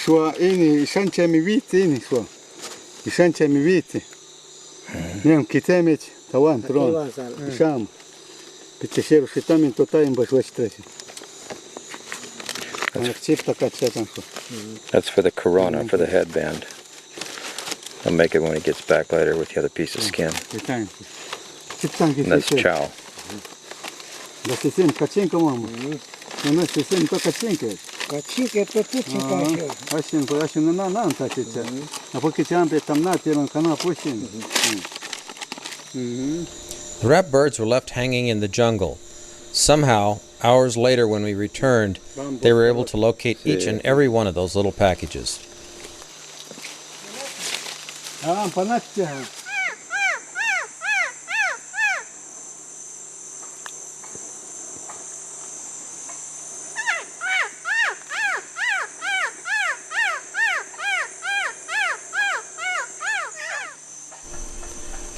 Sua ini sancha mi vite ini sua. Sancha mi vite. Nem kitemeć tawan tron. Sham. Pitesheru shitamin totaim bashwachtrasi. That's for the corona, for the headband. I'll make it when it gets back later with the other piece of skin. And that's chow. The rat birds were left hanging in the jungle. Somehow, hours later when we returned, they were able to locate each and every one of those little packages.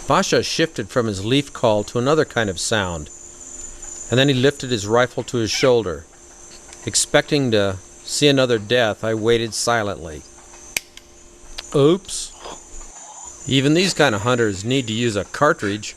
Basha shifted from his leaf call to another kind of sound, and then he lifted his rifle to his shoulder. Expecting to see another death, I waited silently. Oops. Even these kind of hunters need to use a cartridge.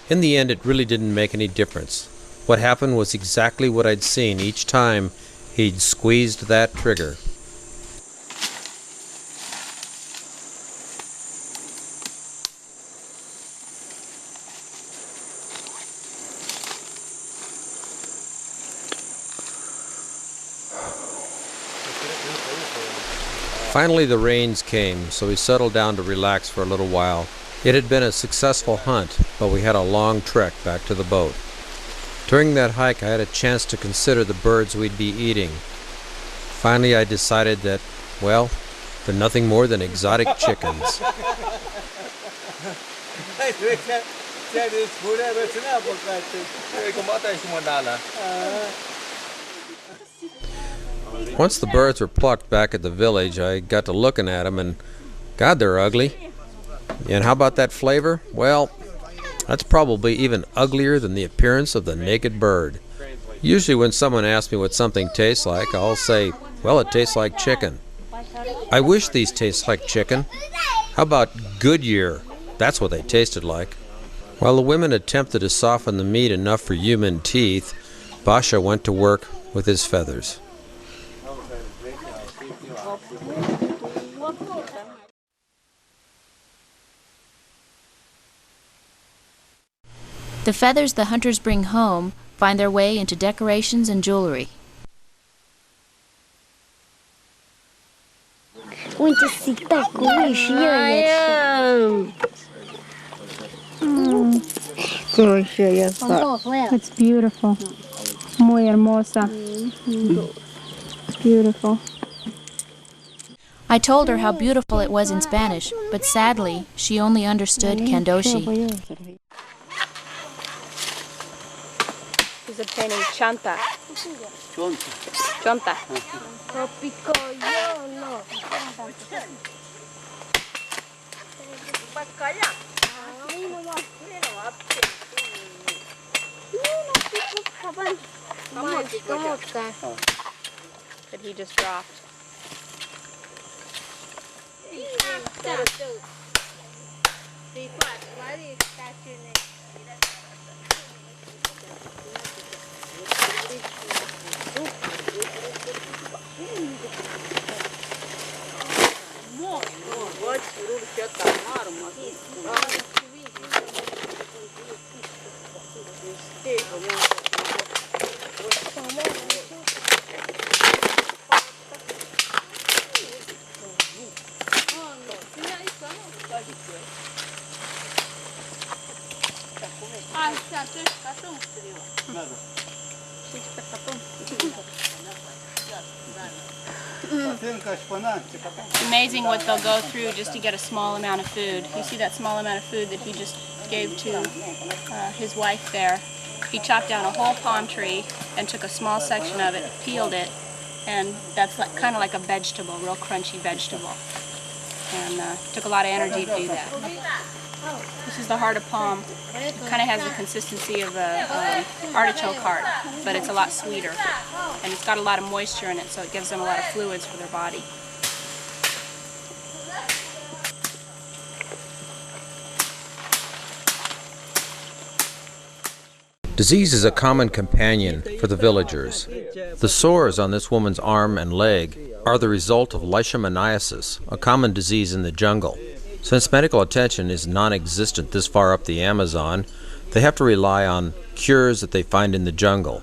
In the end, it really didn't make any difference. What happened was exactly what I'd seen each time he'd squeezed that trigger. Finally, the rains came, so we settled down to relax for a little while. It had been a successful hunt, but we had a long trek back to the boat. During that hike, I had a chance to consider the birds we'd be eating. Finally, I decided that, well, they're nothing more than exotic chickens. Once the birds were plucked back at the village, I got to looking at them, and God, they're ugly. And how about that flavor? Well, that's probably even uglier than the appearance of the naked bird. Usually when someone asks me what something tastes like, I'll say, well, it tastes like chicken. I wish these taste like chicken. How about Goodyear? That's what they tasted like. While the women attempted to soften the meat enough for human teeth, Basha went to work with his feathers. The feathers the hunters bring home find their way into decorations and jewelry. It's beautiful. Muy hermosa. It's beautiful. I told her how beautiful it was in Spanish, but sadly, she only understood Kandoshi. He's obtaining chanta. Chonta. That he just dropped. It's amazing what they'll go through just to get a small amount of food. You see that small amount of food that he just gave to his wife there. He chopped down a whole palm tree and took a small section of it, peeled it, and that's like, kind of like a vegetable, real crunchy vegetable. And took a lot of energy to do that. This is the heart of palm. It kind of has the consistency of an artichoke heart, but it's a lot sweeter. And it's got a lot of moisture in it, so it gives them a lot of fluids for their body. Disease is a common companion for the villagers. The sores on this woman's arm and leg are the result of leishmaniasis, a common disease in the jungle. Since medical attention is non-existent this far up the Amazon, they have to rely on cures that they find in the jungle.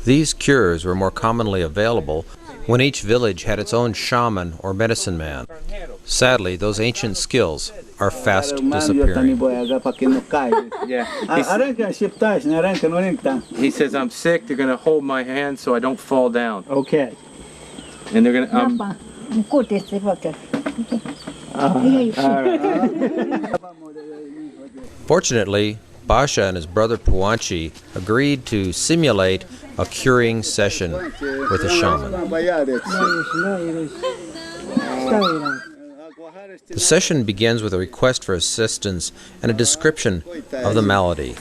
These cures were more commonly available when each village had its own shaman or medicine man. Sadly, those ancient skills are fast disappearing. He says, I'm sick, they're going to hold my hand so I don't fall down. Okay. And they're going to... Fortunately, Basha and his brother Puanchi agreed to simulate a curing session with a shaman. The session begins with a request for assistance and a description of the malady.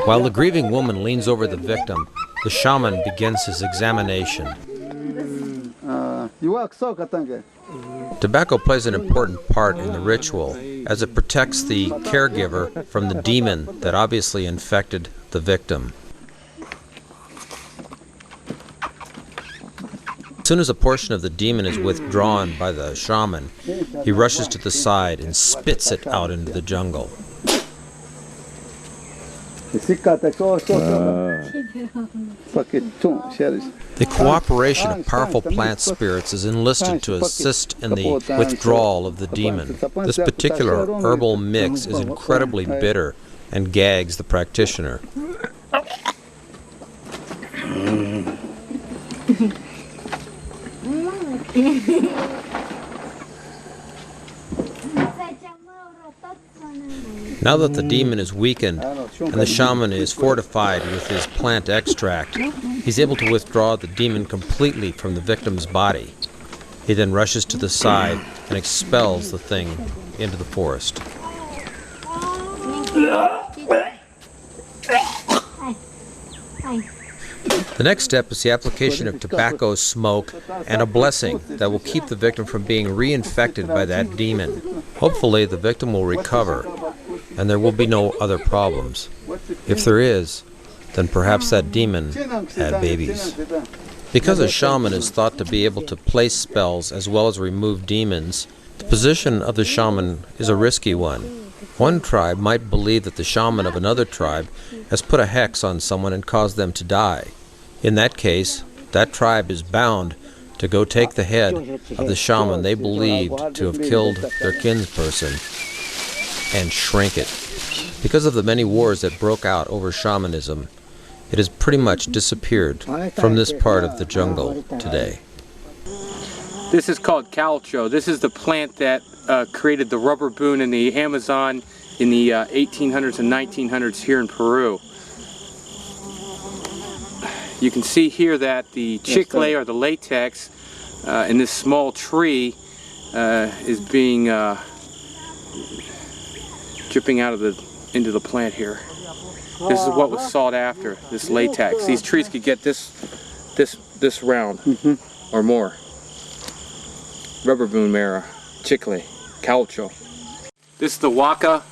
While the grieving woman leans over the victim, the shaman begins his examination. Tobacco plays an important part in the ritual, as it protects the caregiver from the demon that obviously infected the victim. As soon as a portion of the demon is withdrawn by the shaman, he rushes to the side and spits it out into the jungle. The cooperation of powerful plant spirits is enlisted to assist in the withdrawal of the demon. This particular herbal mix is incredibly bitter and gags the practitioner. Now that the demon is weakened and the shaman is fortified with his plant extract, he's able to withdraw the demon completely from the victim's body. He then rushes to the side and expels the thing into the forest. The next step is the application of tobacco smoke and a blessing that will keep the victim from being reinfected by that demon. Hopefully, the victim will recover and there will be no other problems. If there is, then perhaps that demon had babies. Because a shaman is thought to be able to place spells as well as remove demons, the position of the shaman is a risky one. One tribe might believe that the shaman of another tribe has put a hex on someone and caused them to die. In that case, that tribe is bound to go take the head of the shaman they believed to have killed their kinsperson and shrink it. Because of the many wars that broke out over shamanism, it has pretty much disappeared from this part of the jungle today. This is called caucho. This is the plant that created the rubber boon in the Amazon in the 1800s and 1900s here in Peru. You can see here that the chicle or the latex in this small tree is being dripping out of into the plant here. This is what was sought after, this latex. These trees could get this round or more. Rubber boon mara, chicle, caucho. This is the waka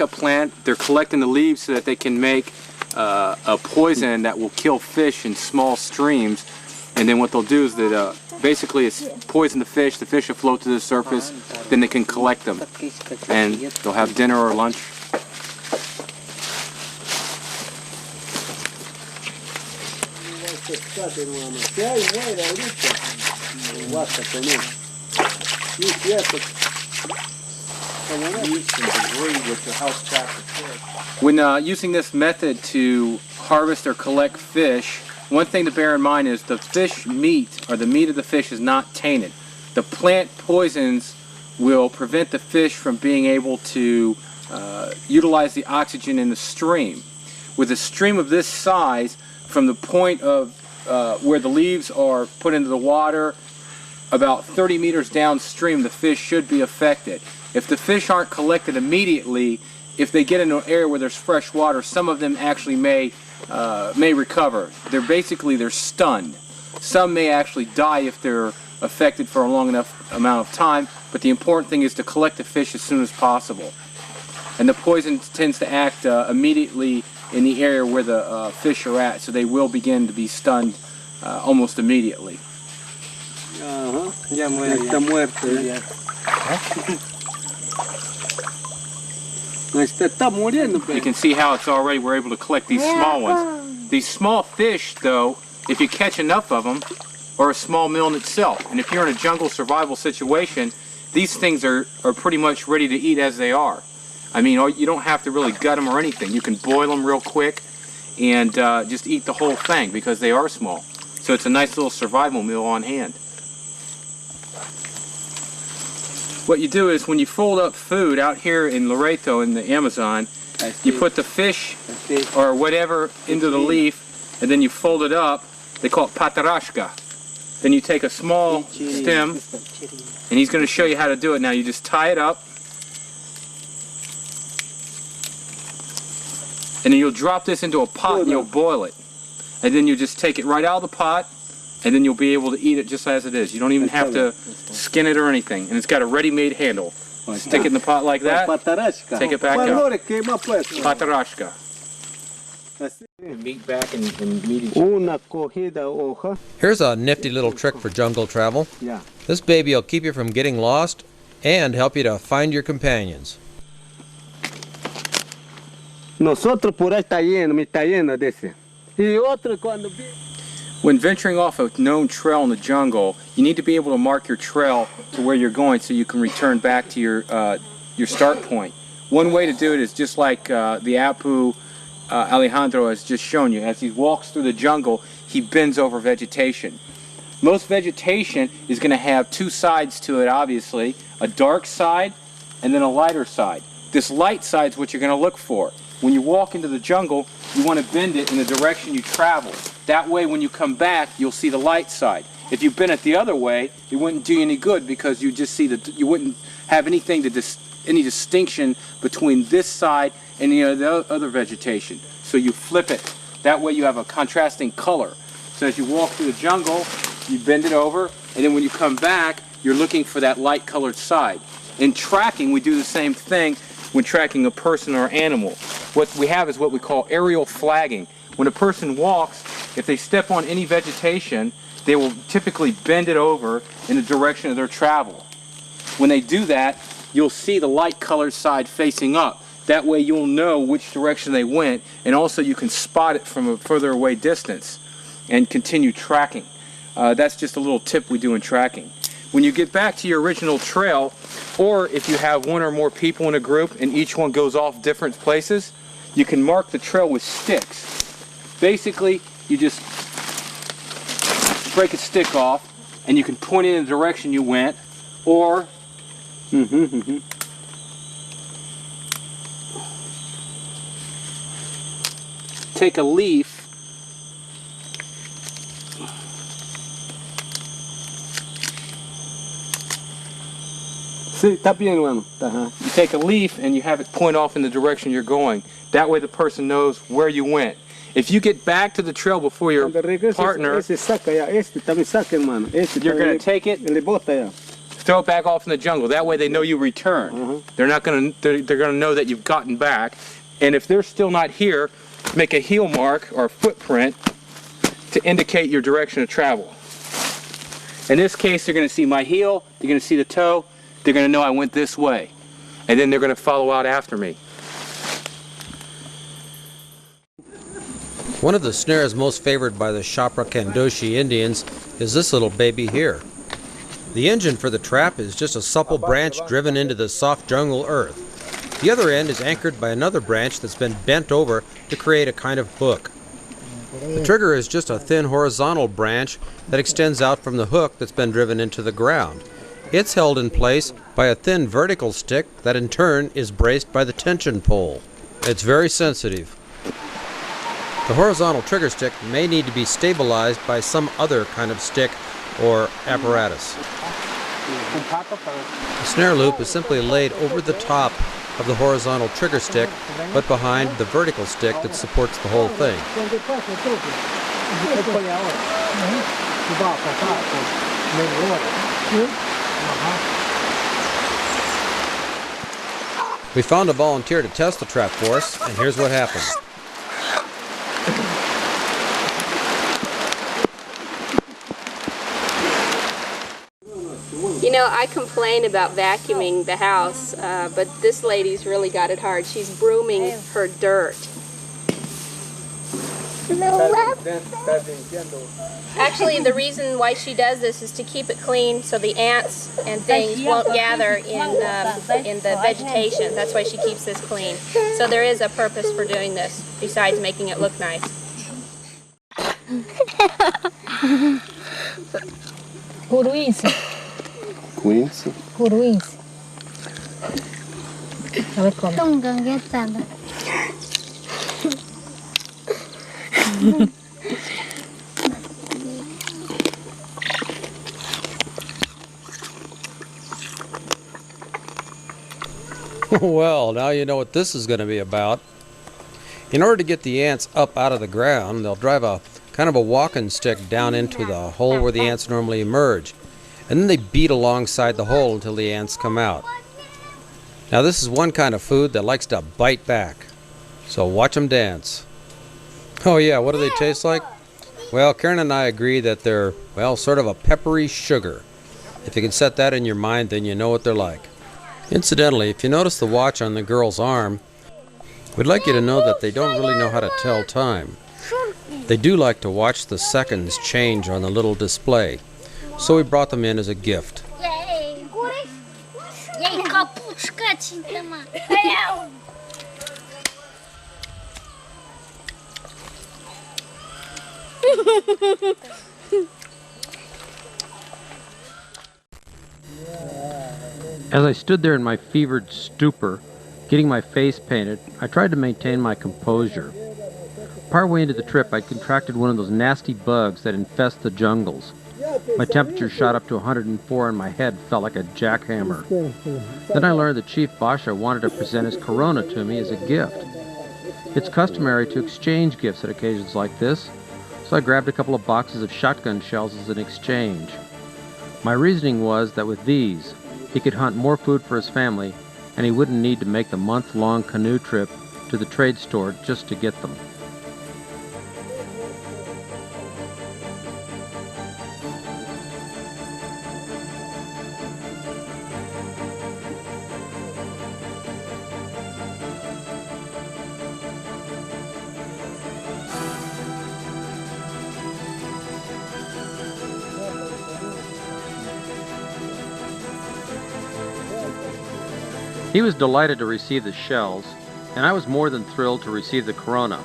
plant. They're collecting the leaves so that they can make a poison that will kill fish in small streams. And then what they'll do is that basically it's poison the fish will float to the surface, then they can collect them. And they'll have dinner or lunch. When using this method to harvest or collect fish, one thing to bear in mind is the fish meat, or the meat of the fish, is not tainted. The plant poisons will prevent the fish from being able to utilize the oxygen in the stream. With a stream of this size, from the point of where the leaves are put into the water, about 30 meters downstream, the fish should be affected. If the fish aren't collected immediately, if they get into an area where there's fresh water, some of them actually may recover. They're stunned. Some may actually die if they're affected for a long enough amount of time, but the important thing is to collect the fish as soon as possible. And the poison tends to act immediately in the area where the fish are at, so they will begin to be stunned almost immediately. You can see how it's already, we're able to collect these small ones. These small fish, though, if you catch enough of them, are a small meal in itself. And if you're in a jungle survival situation, these things are pretty much ready to eat as they are. I mean, you don't have to really gut them or anything. You can boil them real quick, and just eat the whole thing because they are small. So it's a nice little survival meal on hand. What you do is when you fold up food out here in Loreto in the Amazon, you put the fish or whatever into the leaf, and then you fold it up. They call it patarashka. Then you take a small stem, and he's going to show you how to do it now. You just tie it up, and then you'll drop this into a pot and you'll boil it. And then you just take it right out of the pot, and then you'll be able to eat it just as it is. You don't even have to skin it or anything. And it's got a ready-made handle. Stick it in the pot like that, take it back out. Patarashka. Meet back and meet each other. Here's a nifty little trick for jungle travel. This baby will keep you from getting lost and help you to find your companions. Nosotros por ahí está lleno de ese. Y otro cuando When venturing off a known trail in the jungle, you need to be able to mark your trail to where you're going so you can return back to your start point. One way to do it is just like the Apu Alejandro has just shown you. As he walks through the jungle, he bends over vegetation. Most vegetation is going to have two sides to it, obviously, a dark side and then a lighter side. This light side is what you're going to look for. When you walk into the jungle, you want to bend it in the direction you travel. That way, when you come back, you'll see the light side. If you bent it the other way, it wouldn't do you any good because you just see you wouldn't have anything any distinction between this side and the other vegetation. So you flip it. That way, you have a contrasting color. So as you walk through the jungle, you bend it over, and then when you come back, you're looking for that light-colored side. In tracking, we do the same thing when tracking a person or animal. What we have is what we call aerial flagging. When a person walks, if they step on any vegetation, they will typically bend it over in the direction of their travel. When they do that, you'll see the light-colored side facing up. That way you'll know which direction they went, and also you can spot it from a further away distance and continue tracking. That's just a little tip we do in tracking. When you get back to your original trail, or if you have one or more people in a group and each one goes off different places, you can mark the trail with sticks. Basically, you just break a stick off and you can point it in the direction you went, or take a leaf . You take a leaf and you have it point off in the direction you're going. That way the person knows where you went. If you get back to the trail before your partner, you're going to take it, throw it back off in the jungle. That way they know you returned. They're going to know that you've gotten back. And if they're still not here, make a heel mark or footprint to indicate your direction of travel. In this case, they're going to see my heel, they're going to see the toe, they're going to know I went this way, and then they're going to follow out after me. One of the snares most favored by the Chapra Kandoshi Indians is this little baby here. The engine for the trap is just a supple branch driven into the soft jungle earth. The other end is anchored by another branch that's been bent over to create a kind of hook. The trigger is just a thin horizontal branch that extends out from the hook that's been driven into the ground. It's held in place by a thin vertical stick that in turn is braced by the tension pole. It's very sensitive. The horizontal trigger stick may need to be stabilized by some other kind of stick or apparatus. The snare loop is simply laid over the top of the horizontal trigger stick, but behind the vertical stick that supports the whole thing. We found a volunteer to test the trap for us, and here's what happened. You know, I complain about vacuuming the house, but this lady's really got it hard. She's brooming her dirt. Actually, the reason why she does this is to keep it clean so the ants and things won't gather in the vegetation. That's why she keeps this clean. So there is a purpose for doing this besides making it look nice. Queens? Well, now you know what this is going to be about. In order to get the ants up out of the ground, they'll drive a kind of a walking stick down into the hole where the ants normally emerge. And then they beat alongside the hole until the ants come out. Now this is one kind of food that likes to bite back. So watch them dance. Oh yeah, what do they taste like? Well, Karen and I agree that they're, well, sort of a peppery sugar. If you can set that in your mind, then you know what they're like. Incidentally, if you notice the watch on the girl's arm, we'd like you to know that they don't really know how to tell time. They do like to watch the seconds change on the little display, so we brought them in as a gift. As I stood there in my fevered stupor, getting my face painted, I tried to maintain my composure. Partway into the trip, I contracted one of those nasty bugs that infest the jungles. My temperature shot up to 104 and my head felt like a jackhammer. Then I learned that Chief Basha wanted to present his corona to me as a gift. It's customary to exchange gifts at occasions like this, so I grabbed a couple of boxes of shotgun shells as an exchange. My reasoning was that with these, he could hunt more food for his family, and he wouldn't need to make the month-long canoe trip to the trade store just to get them. He was delighted to receive the shells, and I was more than thrilled to receive the corona.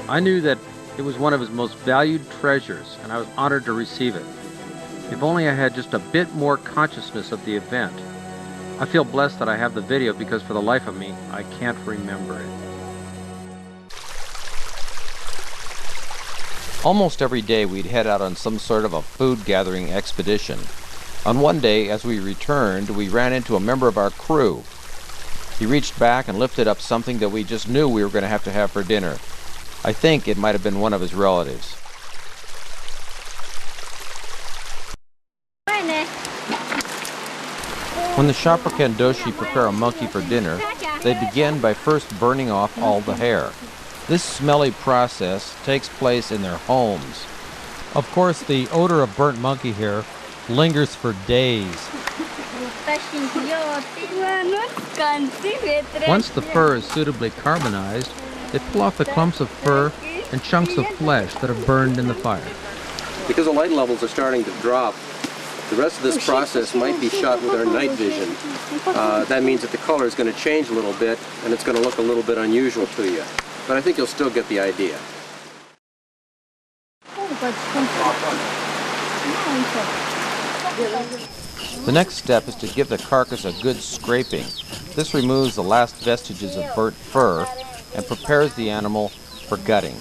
I knew that it was one of his most valued treasures, and I was honored to receive it. If only I had just a bit more consciousness of the event. I feel blessed that I have the video because for the life of me, I can't remember it. Almost every day we'd head out on some sort of a food gathering expedition. On one day, as we returned, we ran into a member of our crew. He reached back and lifted up something that we just knew we were going to have for dinner. I think it might have been one of his relatives. When the Shopper Kandoshi prepare a monkey for dinner, they begin by first burning off all the hair. This smelly process takes place in their homes. Of course, the odor of burnt monkey hair lingers for days. Once the fur is suitably carbonized, they pull off the clumps of fur and chunks of flesh that have burned in the fire. Because the light levels are starting to drop, the rest of this process might be shot with our night vision. That means that the color is going to change a little bit and it's going to look a little bit unusual to you. But I think you'll still get the idea. The next step is to give the carcass a good scraping. This removes the last vestiges of burnt fur and prepares the animal for gutting.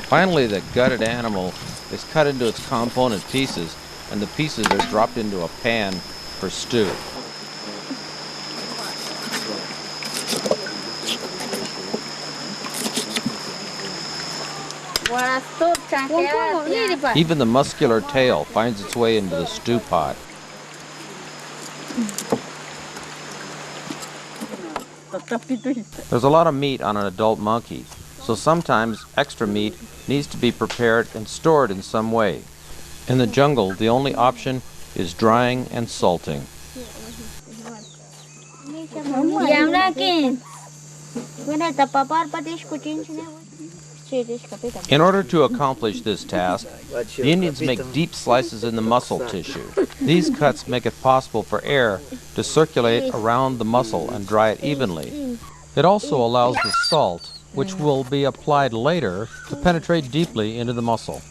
Finally, the gutted animal is cut into its component pieces, and the pieces are dropped into a pan for stew. Even the muscular tail finds its way into the stew pot. There's a lot of meat on an adult monkey, so sometimes extra meat needs to be prepared and stored in some way. In the jungle, the only option is drying and salting. In order to accomplish this task, the Indians make deep slices in the muscle tissue. These cuts make it possible for air to circulate around the muscle and dry it evenly. It also allows the salt, which will be applied later, to penetrate deeply into the muscle.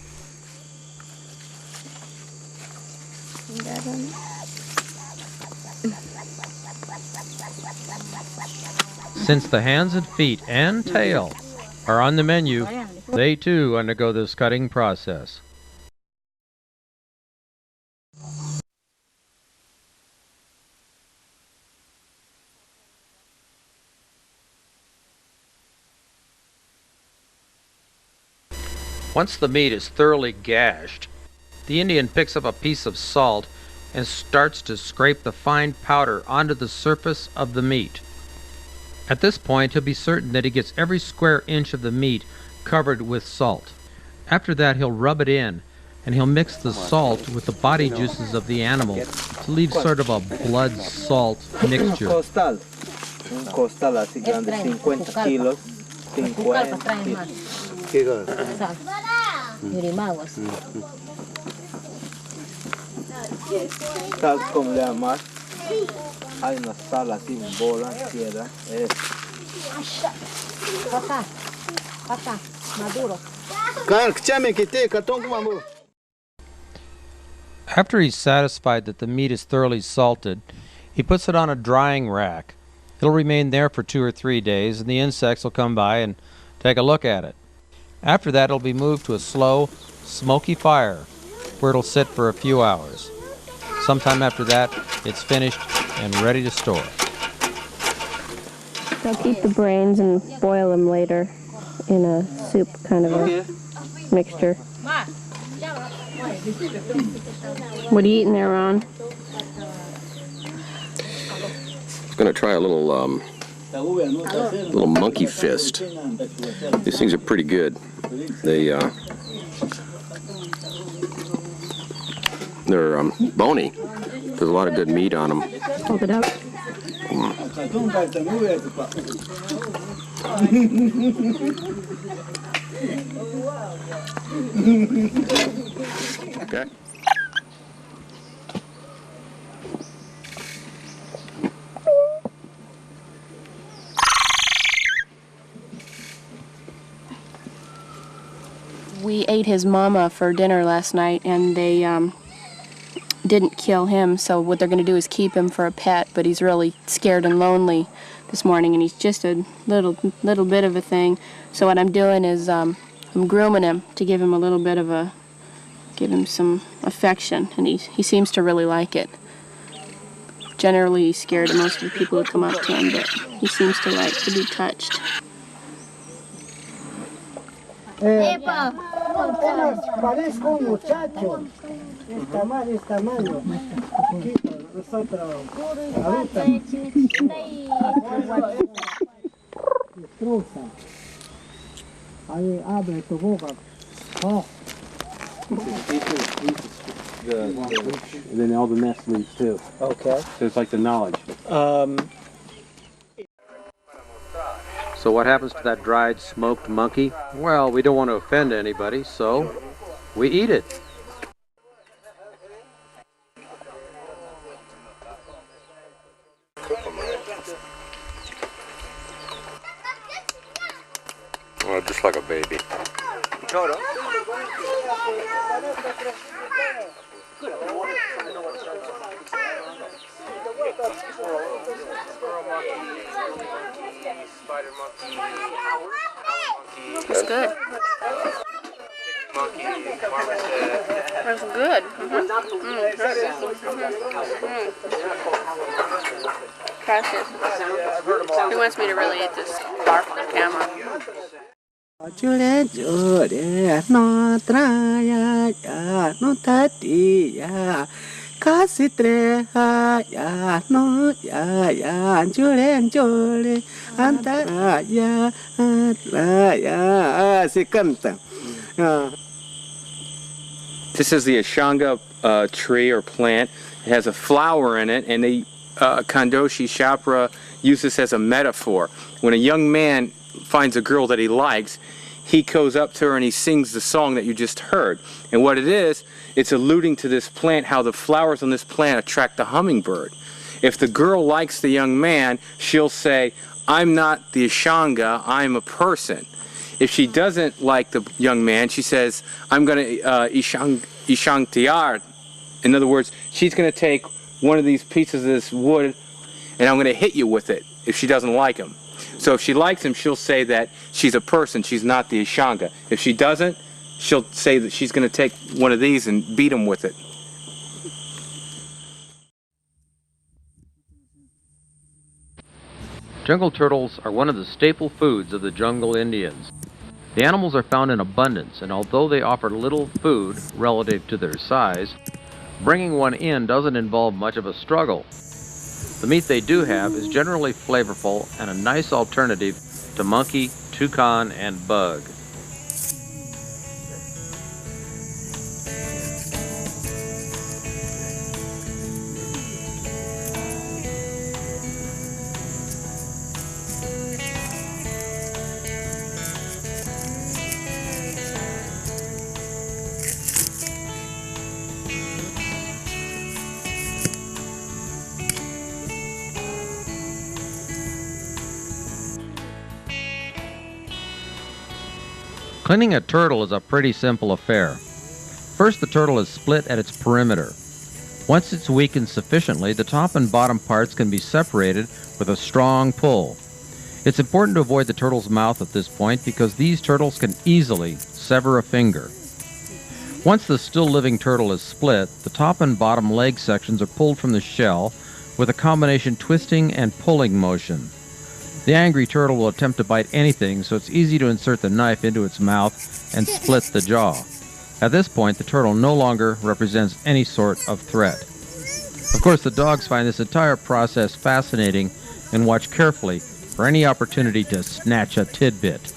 Since the hands and feet and tail are on the menu, they too undergo this cutting process. Once the meat is thoroughly gashed, the Indian picks up a piece of salt and starts to scrape the fine powder onto the surface of the meat. At this point, he'll be certain that he gets every square inch of the meat covered with salt. After that, he'll rub it in, and he'll mix the salt with the body juices of the animal to leave sort of a blood-salt mixture. Un costal así grande, 50 kilos. 50. Sal como le amas. Hay una sal así en bola, piedra. After he's satisfied that the meat is thoroughly salted, he puts it on a drying rack. It'll remain there for 2 or 3 days, and the insects will come by and take a look at it. After that, it'll be moved to a slow, smoky fire, where it'll sit for a few hours. Sometime after that, it's finished and ready to store. I'll keep the brains and boil them later in a soup kind of a mixture. What are you eating there, Ron? I was going to try a little monkey fist. These things are pretty good. They're bony. There's a lot of good meat on them. Hold it up. Okay. We ate his mama for dinner last night, and they didn't kill him, so what they're going to do is keep him for a pet, but he's really scared and lonely this morning, and he's just a little bit of a thing. So what I'm doing is I'm grooming him to give him a little bit of give him some affection, and he seems to really like it. Generally he's scared of most of the people who come up to him, but he seems to like to be touched. Epa, parezco un muchacho. Es tamaño. Nosotros, ahorita. Destroza. Ahí abre tu boca. Oh. And then all the nest leaves too. Okay. So it's like the knowledge. So what happens to that dried smoked monkey? Well, we don't want to offend anybody, so we eat it. Well, just like a baby. Toto. It's good. It's good. Precious. He wants me to really eat this far from the camera. No traia, no tatia, Casitre, ya, no, ya, jole, anta, ya, se canta. This is the Ashanga tree or plant. It has a flower in it, and the Kandoshi Shapra use this as a metaphor. When a young man finds a girl that he likes, he goes up to her and he sings the song that you just heard. And what it is, it's alluding to this plant, how the flowers on this plant attract the hummingbird. If the girl likes the young man, she'll say, I'm not the Ashanga, I'm a person. If she doesn't like the young man, she says, I'm going to Ishangtiar. In other words, she's going to take one of these pieces of this wood and I'm going to hit you with it if she doesn't like him. So if she likes him, she'll say that she's a person, she's not the Ashanga. If she doesn't, she'll say that she's going to take one of these and beat him with it. Jungle turtles are one of the staple foods of the jungle Indians. The animals are found in abundance, and although they offer little food relative to their size, bringing one in doesn't involve much of a struggle. The meat they do have is generally flavorful and a nice alternative to monkey, toucan, and bug. Cleaning a turtle is a pretty simple affair. First, the turtle is split at its perimeter. Once it's weakened sufficiently, the top and bottom parts can be separated with a strong pull. It's important to avoid the turtle's mouth at this point because these turtles can easily sever a finger. Once the still living turtle is split, the top and bottom leg sections are pulled from the shell with a combination twisting and pulling motion. The angry turtle will attempt to bite anything, so it's easy to insert the knife into its mouth and split the jaw. At this point, the turtle no longer represents any sort of threat. Of course, the dogs find this entire process fascinating and watch carefully for any opportunity to snatch a tidbit.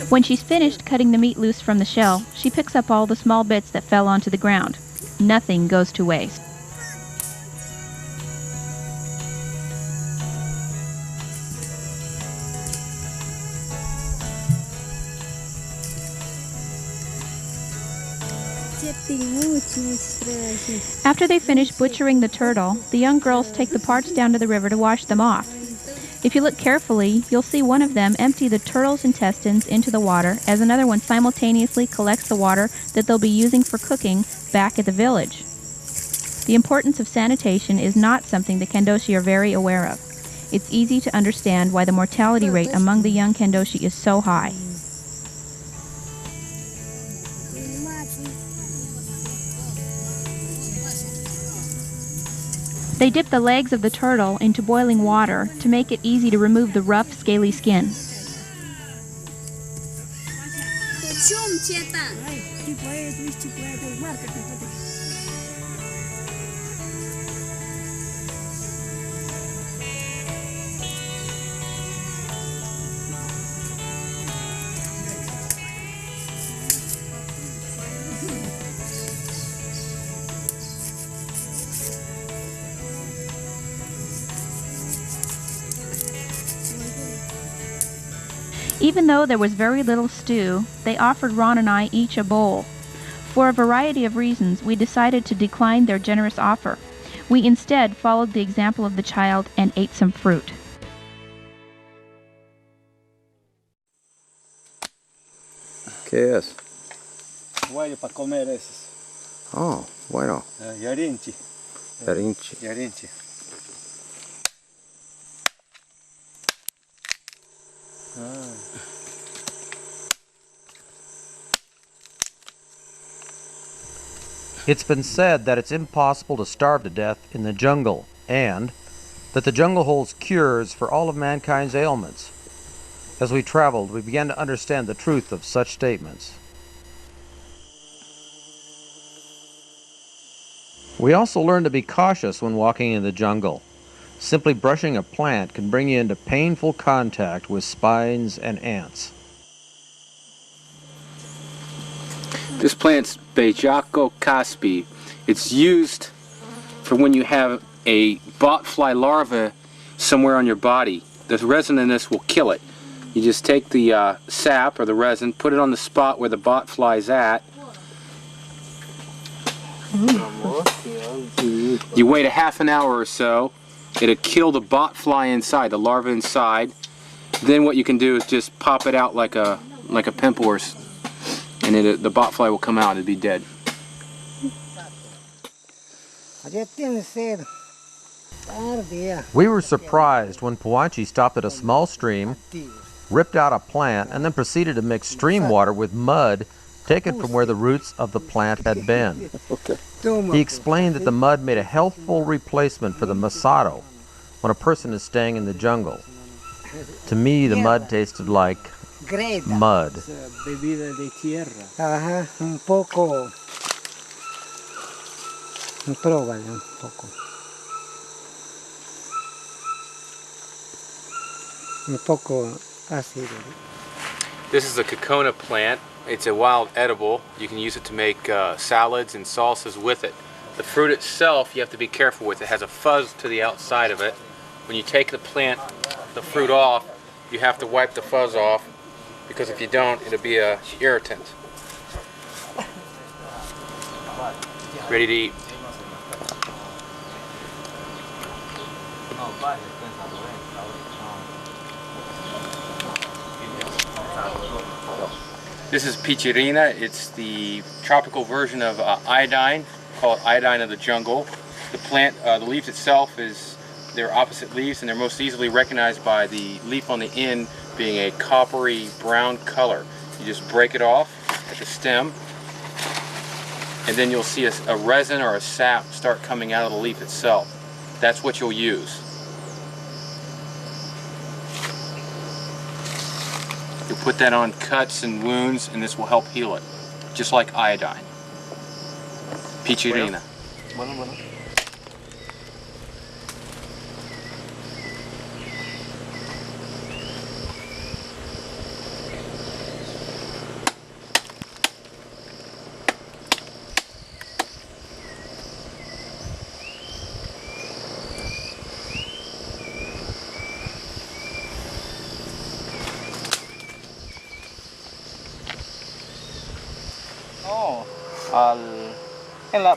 When she's finished cutting the meat loose from the shell, she picks up all the small bits that fell onto the ground. Nothing goes to waste. After they finish butchering the turtle, the young girls take the parts down to the river to wash them off. If you look carefully, you'll see one of them empty the turtle's intestines into the water as another one simultaneously collects the water that they'll be using for cooking back at the village. The importance of sanitation is not something the Kandoshi are very aware of. It's easy to understand why the mortality rate among the young Kandoshi is so high. They dip the legs of the turtle into boiling water to make it easy to remove the rough, scaly skin. Even though there was very little stew, they offered Ron and I each a bowl. For a variety of reasons, we decided to decline their generous offer. We instead followed the example of the child and ate some fruit. ¿Qué es? Guayo para comer esos. Oh, bueno. Yarinchi. Yarinchi. Yarinchi. It's been said that it's impossible to starve to death in the jungle, and that the jungle holds cures for all of mankind's ailments. As we traveled, we began to understand the truth of such statements. We also learned to be cautious when walking in the jungle. Simply brushing a plant can bring you into painful contact with spines and ants. This plant's Beijaco caspi. It's used for when you have a botfly larva somewhere on your body. The resin in this will kill it. You just take the sap or the resin, put it on the spot where the botfly's at. You wait a half an hour or so. It'll kill the botfly inside, the larva inside. Then what you can do is just pop it out like a pimple, or, and the botfly will come out and be dead. We were surprised when Puanchi stopped at a small stream, ripped out a plant, and then proceeded to mix stream water with mud taken from where the roots of the plant had been. He explained that the mud made a healthful replacement for the masato when a person is staying in the jungle. To me, the mud tasted like mud. Bebida de tierra. Ajá, un poco. Próbale un poco. Un poco ácido. This is a cocona plant. It's a wild edible. You can use it to make salads and salsas with it. The fruit itself, you have to be careful with. It has a fuzz to the outside of it. When you take the fruit off, you have to wipe the fuzz off, because if you don't, it'll be an irritant. Ready to eat. This is pichirina. It's the tropical version of iodine, called iodine of the jungle. The plant, the leaf itself they're opposite leaves, and they're most easily recognized by the leaf on the end being a coppery brown color. You just break it off at the stem, and then you'll see a resin or a sap start coming out of the leaf itself. That's what you'll use. You'll put that on cuts and wounds, and this will help heal it, just like iodine. Pichirina.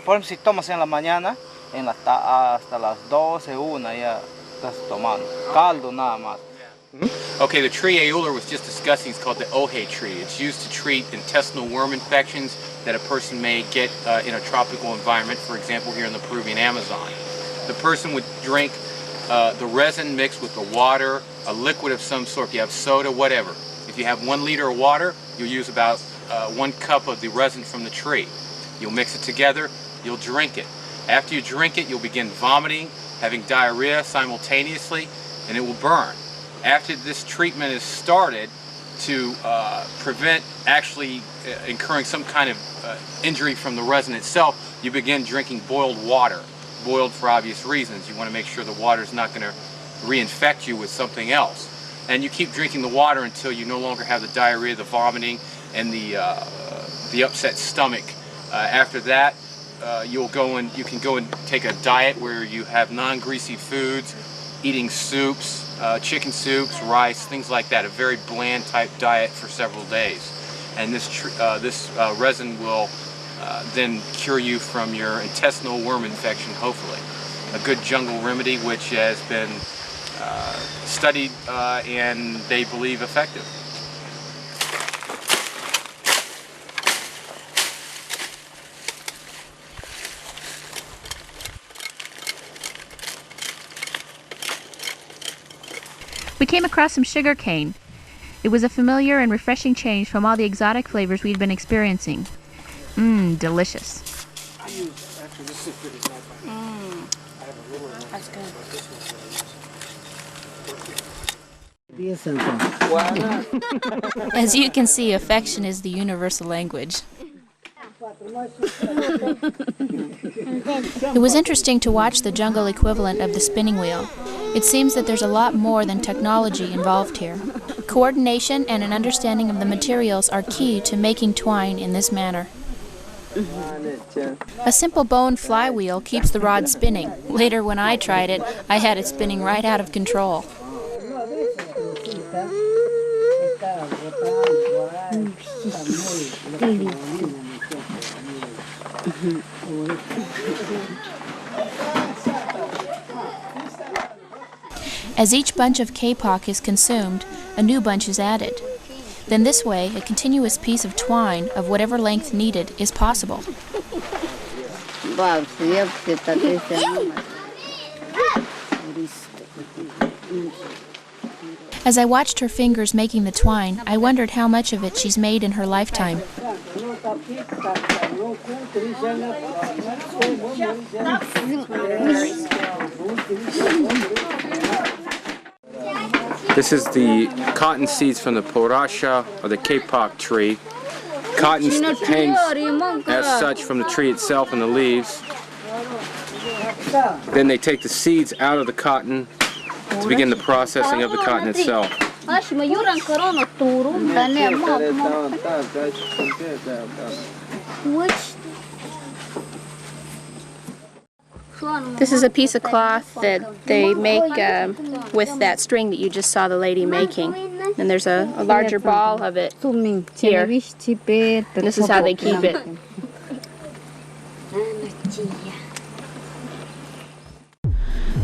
Por ejemplo, si tomas en la mañana, hasta las 12, 1 ya estás tomando. Caldo nada más. Okay, the tree Euler was just discussing is called the ohe tree. It's used to treat intestinal worm infections that a person may get in a tropical environment, for example, here in the Peruvian Amazon. The person would drink the resin mixed with the water, a liquid of some sort. If you have soda, whatever. If you have 1 liter of water, you'll use about 1 cup of the resin from the tree. You'll mix it together, you'll drink it. After you drink it, you'll begin vomiting, having diarrhea simultaneously, and it will burn. After this treatment is started to prevent actually incurring some kind of injury from the resin itself, you begin drinking boiled water. Boiled for obvious reasons. You want to make sure the water is not going to reinfect you with something else. And you keep drinking the water until you no longer have the diarrhea, the vomiting, and the upset stomach. After that, you can go and take a diet where you have non-greasy foods, eating soups, chicken soups, rice, things like that. A very bland type diet for several days. And this resin will then cure you from your intestinal worm infection, hopefully. a good jungle remedy which has been studied and they believe effective. We came across some sugar cane. It was a familiar and refreshing change from all the exotic flavors we'd been experiencing. Mmm, delicious. That's good. As you can see, affection is the universal language. It was interesting to watch the jungle equivalent of the spinning wheel. It seems that there's a lot more than technology involved here. Coordination and an understanding of the materials are key to making twine in this manner. A simple bone flywheel keeps the rod spinning. Later, when I tried it, I had it spinning right out of control. As each bunch of kapok is consumed, a new bunch is added. Then this way, a continuous piece of twine of whatever length needed is possible. As I watched her fingers making the twine, I wondered how much of it she's made in her lifetime. This is the cotton seeds from the porasha or the kapok tree. Cotton hangs as such from the tree itself and the leaves. Then they take the seeds out of the cotton to begin the processing of the cotton itself. This is a piece of cloth that they make with that string that you just saw the lady making. And there's a larger ball of it here. This is how they keep it.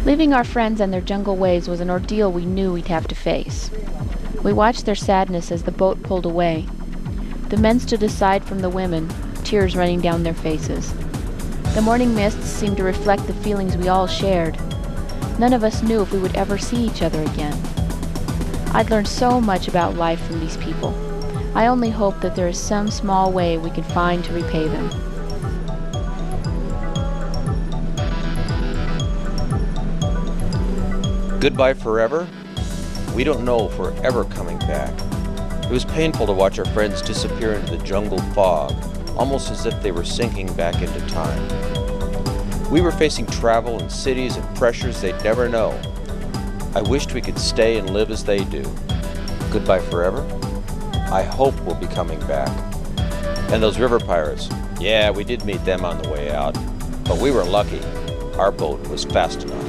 Leaving our friends and their jungle ways was an ordeal we knew we'd have to face. We watched their sadness as the boat pulled away. The men stood aside from the women, tears running down their faces. The morning mists seemed to reflect the feelings we all shared. None of us knew if we would ever see each other again. I'd learned so much about life from these people. I only hope that there is some small way we can find to repay them. Goodbye forever? We don't know if we're ever coming back. It was painful to watch our friends disappear into the jungle fog, almost as if they were sinking back into time. We were facing travel and cities and pressures they'd never know. I wished we could stay and live as they do. Goodbye forever? I hope we'll be coming back. And those river pirates, yeah, we did meet them on the way out, but we were lucky. Our boat was fast enough.